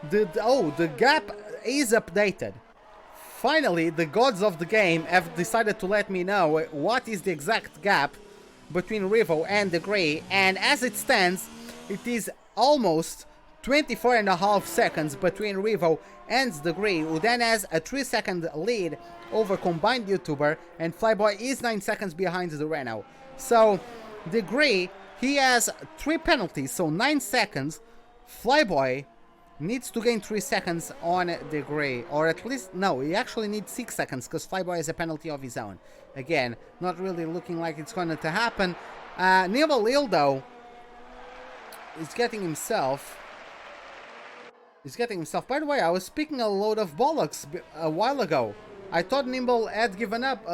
The gap is updated. Finally, the gods of the game have decided to let me know what is the exact gap between Revo and the Grey, and as it stands, it is almost 24.5 seconds between Revo and the Grey, who then has a 3-second lead over combined YouTuber, and Flyboy is 9 seconds behind the Renault. So, the Grey, he has 3 penalties, so 9 seconds. Flyboy needs to gain 3 seconds on the Grey, or at least, no, he actually needs 6 seconds, because Flyboy has a penalty of his own. Again, not really looking like it's going to happen. Nibble Ildo is getting himself... By the way, I was speaking a load of bollocks a while ago. I thought Nimble had given up,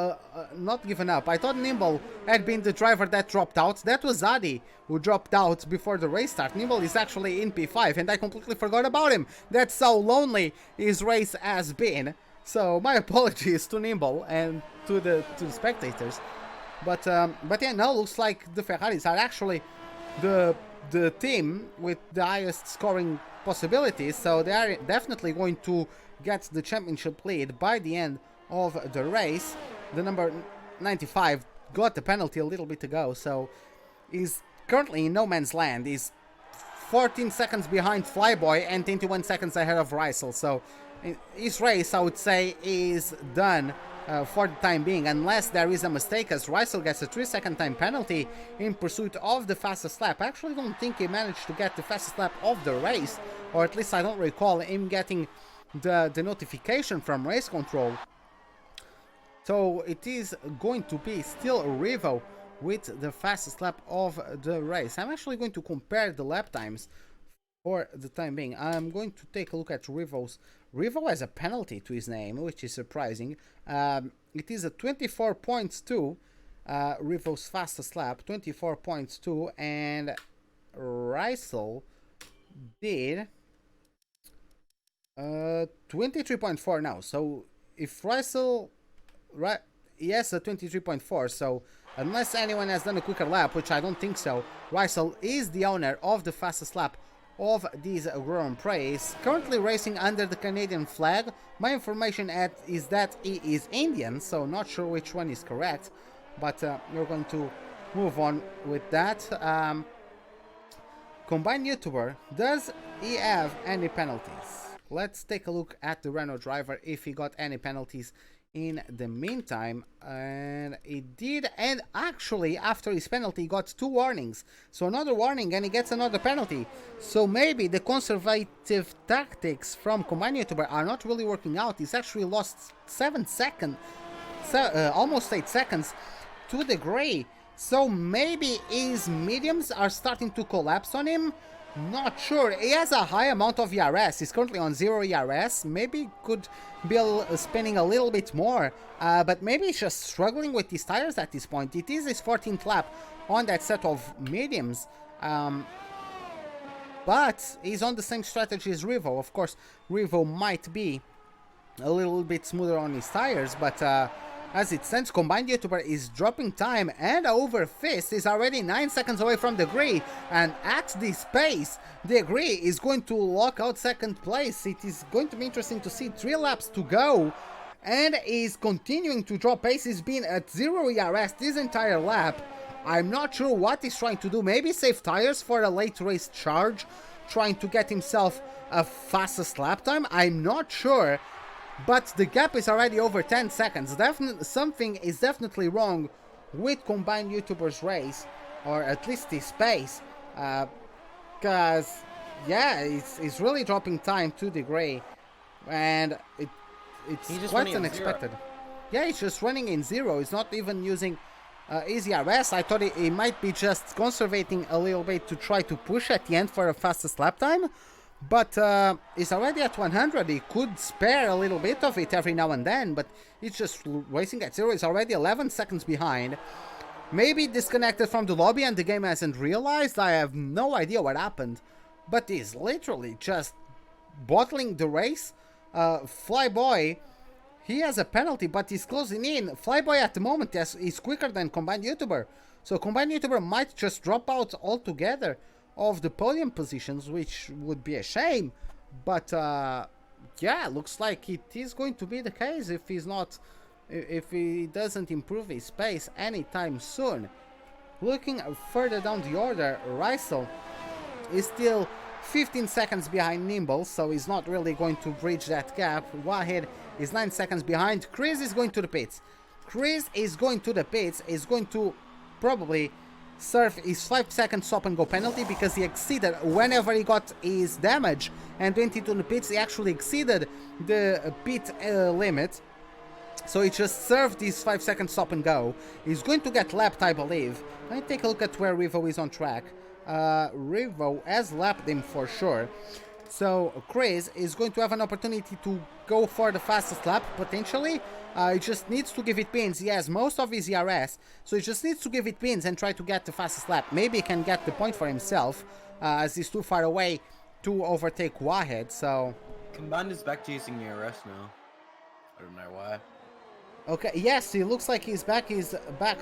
not given up. I thought Nimble had been the driver that dropped out. That was Adi who dropped out before the race start. Nimble is actually in P5 and I completely forgot about him. That's how lonely his race has been. So my apologies to Nimble and to the spectators. But yeah, now looks like the Ferraris are actually the team with the highest scoring possibilities. So they are definitely going to get the championship lead by the end of the race. The number 95 got the penalty a little bit ago, so he's currently in no man's land. He's 14 seconds behind Flyboy and 21 seconds ahead of Rysel. So his race, I would say, is done for the time being, unless there is a mistake, as Rysel gets a 3-second time penalty in pursuit of the fastest lap. I actually don't think he managed to get the fastest lap of the race, or at least I don't recall him getting the notification from race control. So it is going to be still Revo with the fastest lap of the race. I'm actually going to compare the lap times for the time being. I'm going to take a look at Revo's. Revo has a penalty to his name, which is surprising. It is a 24 points too. Rivo's fastest lap, 24.2, and Rysel did 23.4 now. So if Rysel, yes, a 23.4. So unless anyone has done a quicker lap, which I don't think so, Rysel is the owner of the fastest lap of these Grand Prix. Currently racing under the Canadian flag. My information is that he is Indian, so not sure which one is correct, but we're going to move on with that. Combined YouTuber, does he have any penalties? Let's take a look at the Renault driver if he got any penalties in the meantime, and he did, and actually after his penalty he got 2 warnings, so another warning and he gets another penalty. So maybe the conservative tactics from Combined YouTuber are not really working out. He's actually lost 7 seconds, almost 8 seconds to the gray. So maybe his mediums are starting to collapse on him. Not sure. He has a high amount of ERS. He's currently on 0 ERS. Maybe could be spinning a little bit more. But maybe he's just struggling with his tires at this point. It is his 14th lap on that set of mediums. But he's on the same strategy as Rivo. Of course, Rivo might be a little bit smoother on his tires, but as it stands, Combined YouTuber is dropping time, and over Fist is already 9 seconds away from the Grey, and at this pace, the Grey is going to lock out second place. It is going to be interesting to see 3 laps to go, and is continuing to drop pace. He's been at 0 ERS this entire lap. I'm not sure what he's trying to do. Maybe save tires for a late race charge, trying to get himself a fastest lap time. I'm not sure. But the gap is already over 10 seconds. Something is definitely wrong with Combined YouTuber's race, or at least his pace. Because, yeah, it's really dropping time to the Grey. And it's quite unexpected. Yeah, he's just running in 0. He's not even using easy RS. I thought he might be just conservating a little bit to try to push at the end for a fastest lap time. But he's already at 100. He could spare a little bit of it every now and then, but he's just racing at 0. He's already 11 seconds behind. Maybe disconnected from the lobby and the game hasn't realized. I have no idea what happened. But he's literally just bottling the race. Flyboy, he has a penalty, but he's closing in. Flyboy at the moment is quicker than Combined YouTuber. So Combined YouTuber might just drop out altogether of the podium positions, which would be a shame. But yeah, looks like it is going to be the case if he doesn't improve his pace anytime soon. Looking further down the order, Rysel is still 15 seconds behind Nimble, so he's not really going to bridge that gap. Wahed is 9 seconds behind. Chris is going to the pits. Chris is going to the pits. Is going to probably serve his 5-second stop and go penalty, because he exceeded whenever he got his damage and went into the pits. He actually exceeded the pit limit, so he just served his 5-second stop and go. He's going to get lapped, I believe. Let me take a look at where Rivo is on track. Rivo has lapped him for sure. So Chris is going to have an opportunity to go for the fastest lap, potentially. He just needs to give it pins. He has most of his ERS, so he just needs to give it pins and try to get the fastest lap. Maybe he can get the point for himself, as he's too far away to overtake Wahed. So Combined is back to using ERS now. I don't know why. Okay, yes, it looks like he's back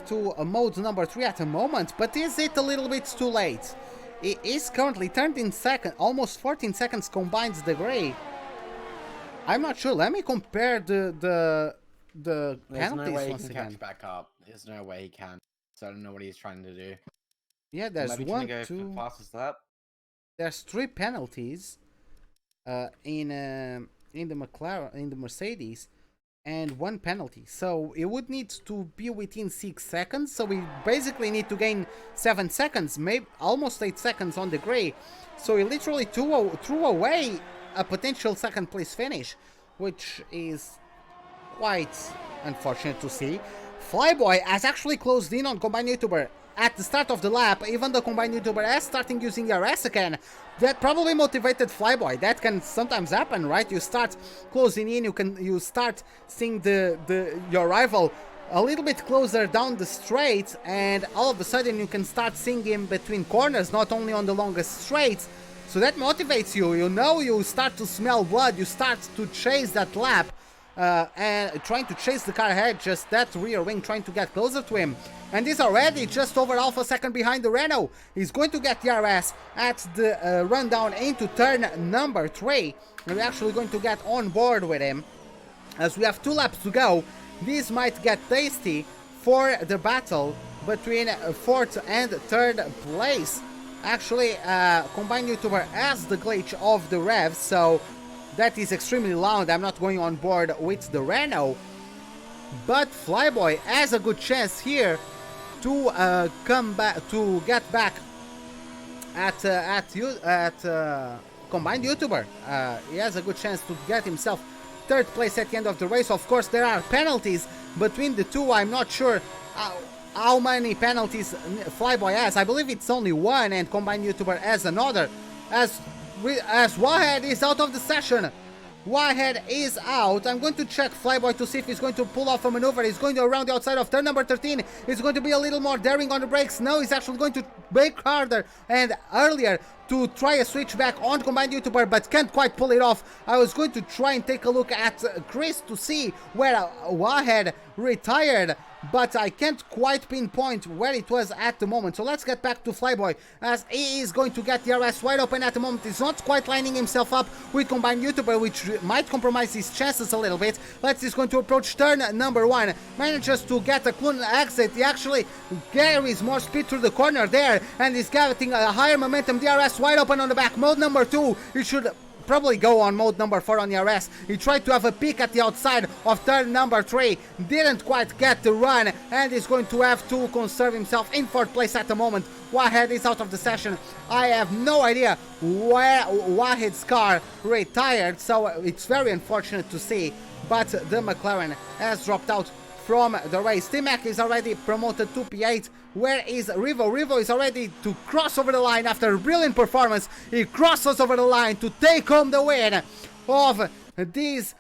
to mode number 3 at the moment, but is it a little bit too late? He is currently 13 seconds, almost 14 seconds combined the Grey. I'm not sure. Let me compare the There's penalties no way once he can again. catch back up. There's no way he can. So I don't know what he's trying to do. Yeah, there's Maybe one, go two. for fastest lap. There's 3 penalties in the McLaren, in the Mercedes, and 1 penalty. So it would need to be within 6 seconds. So we basically need to gain 7 seconds, maybe almost 8 seconds on the Grey. So he literally threw away a potential second place finish, which is quite unfortunate to see. Flyboy has actually closed in on Combined YouTuber at the start of the lap, even though Combined YouTuber is starting using ERS again. That probably motivated Flyboy. That can sometimes happen, right? You start closing in, you start seeing your rival a little bit closer down the straight, and all of a sudden you can start seeing him between corners, not only on the longest straights. So that motivates you, you know, you start to smell blood, you start to chase that lap, and trying to chase the car ahead, just that rear wing trying to get closer to him. And he's already just over half a second behind the Renault. He's going to get DRS at the rundown into turn number 3. We're actually going to get on board with him. As we have 2 laps to go, this might get tasty for the battle between 4th and 3rd place. Actually, Combined YouTuber has the glitch of the revs, so that is extremely loud. I'm not going on board with the Renault, but Flyboy has a good chance here to come back, to get back at Combined YouTuber. He has a good chance to get himself 3rd place at the end of the race. Of course, there are penalties between the two. I'm not sure how many penalties Flyboy has. I believe it's only 1, and Combined YouTuber has another. As Wahed is out of the session. Wahed is out. I'm going to check Flyboy to see if he's going to pull off a maneuver. He's going to around the outside of turn number 13. He's going to be a little more daring on the brakes. No, he's actually going to brake harder and earlier to try a switch back on Combined YouTuber, but can't quite pull it off. I was going to try and take a look at Chris to see where Wahed retired, but I can't quite pinpoint where it was at the moment. So let's get back to Flyboy, as he is going to get the RS wide open at the moment. He's not quite lining himself up with Combined YouTuber, which might compromise his chances a little bit. He's going to approach turn number 1, manages to get a clean exit. He actually carries more speed through the corner there, and is getting a higher momentum. DRS wide open on the back. Mode number 2, he should probably go on mode number 4 on the RS. He tried to have a peek at the outside of turn number 3, didn't quite get the run, and is going to have to conserve himself in 4th place at the moment. Wahed is out of the session. I have no idea where Wahed's car retired, so it's very unfortunate to see, but the McLaren has dropped out from the race. T-Mac is already promoted to P8. Where is Rivo? Rivo is already to cross over the line after a brilliant performance. He crosses over the line to take home the win of this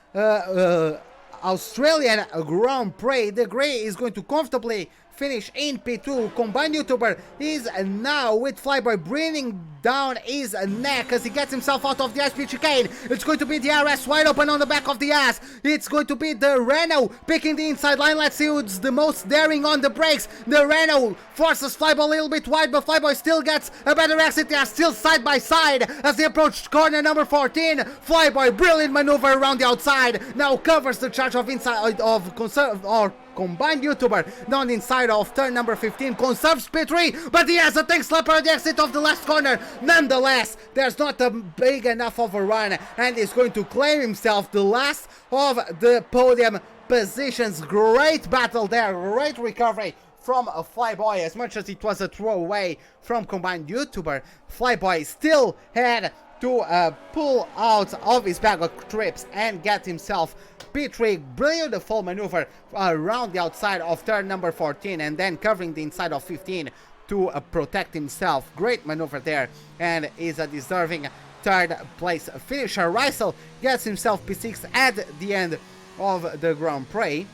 Australian Grand Prix. The Grey is going to comfortably finish in P2. Combined YouTuber is now with Flyboy bringing down his neck as he gets himself out of the ice chicane. It's going to be the RS wide open on the back of the ass. It's going to be the Renault picking the inside line. Let's see who's the most daring on the brakes. The Renault forces Flyboy a little bit wide, but Flyboy still gets a better exit. They are still side by side as they approach corner number 14. Flyboy, brilliant maneuver around the outside, now covers the charge of inside of Combined YouTuber down inside of turn number 15, conserves P3, but he has a tank slapper at the exit of the last corner. Nonetheless, there's not a big enough of a run, and he's going to claim himself the last of the podium positions. Great battle there, great recovery from a Flyboy. As much as it was a throwaway from Combined YouTuber, Flyboy still had to pull out of his bag of trips and get himself P3. Beautiful maneuver around the outside of turn number 14 and then covering the inside of 15 to protect himself. Great maneuver there, and is a deserving 3rd place finisher. Rysel gets himself P6 at the end of the Grand Prix,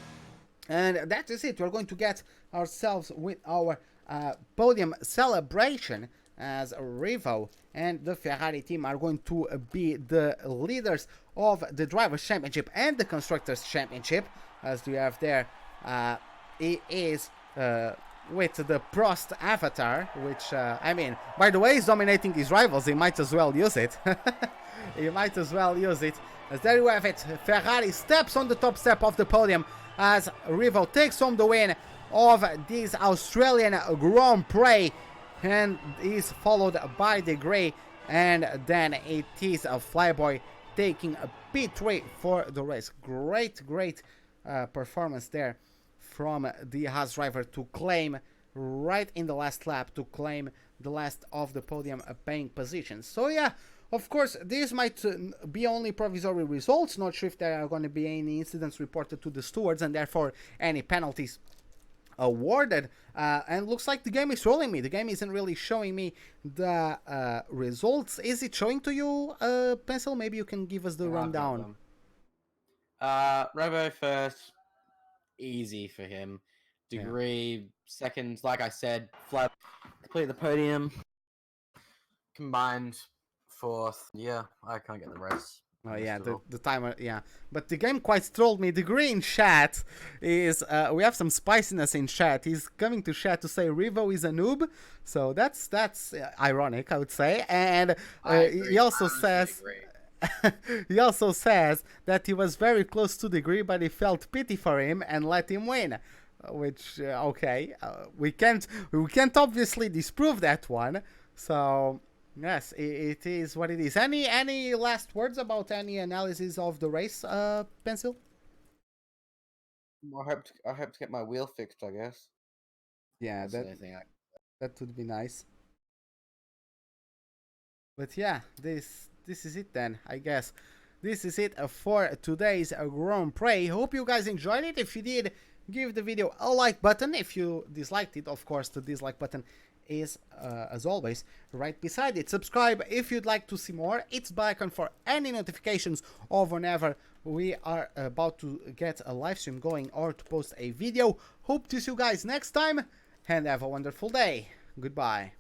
and that is it. We're going to get ourselves with our podium celebration, as Rivo and the Ferrari team are going to be the leaders of the Drivers' Championship and the Constructors' Championship. As we have there, he is with the Prost avatar, which, I mean, by the way, he's dominating his rivals. He might as well use it. He might as well use it. As there you have it, Ferrari steps on the top step of the podium as Rivo takes home the win of this Australian Grand Prix, and is followed by the Grey, and then it is a Flyboy taking a P3 for the race. Great performance there from the Haas driver to claim right in the last lap, to claim the last of the podium paying positions. So yeah, of course, this might be only provisory results. Not sure if there are going to be any incidents reported to the stewards, and therefore any penalties awarded, and looks like the game is rolling me. The game isn't really showing me the results. Is it showing to you, Pencil? Maybe you can give us the rundown. Robo first, easy for him. Yeah. Degree second, like I said, flat complete the podium. Combined fourth. Yeah, I can't get the race. Oh yeah, the timer, yeah. But the game quite trolled me. The green chat is, we have some spiciness in chat. He's coming to chat to say Revo is a noob. So that's ironic, I would say. And he also says, he also says that he was very close to Degree, but he felt pity for him and let him win. Which, okay, we can't obviously disprove that one. So... yes, it is what it is. Any last words about any analysis of the race, Pencil? I hope to get my wheel fixed, I guess. Yeah, that would be nice. But yeah, this is it then, I guess. This is it for today's Grand Prix. Hope you guys enjoyed it. If you did, give the video a like button. If you disliked it, of course, the dislike button is, as always, right beside it. Subscribe if you'd like to see more. It's the icon for any notifications of whenever we are about to get a live stream going or to post a video. Hope to see you guys next time and have a wonderful day. Goodbye.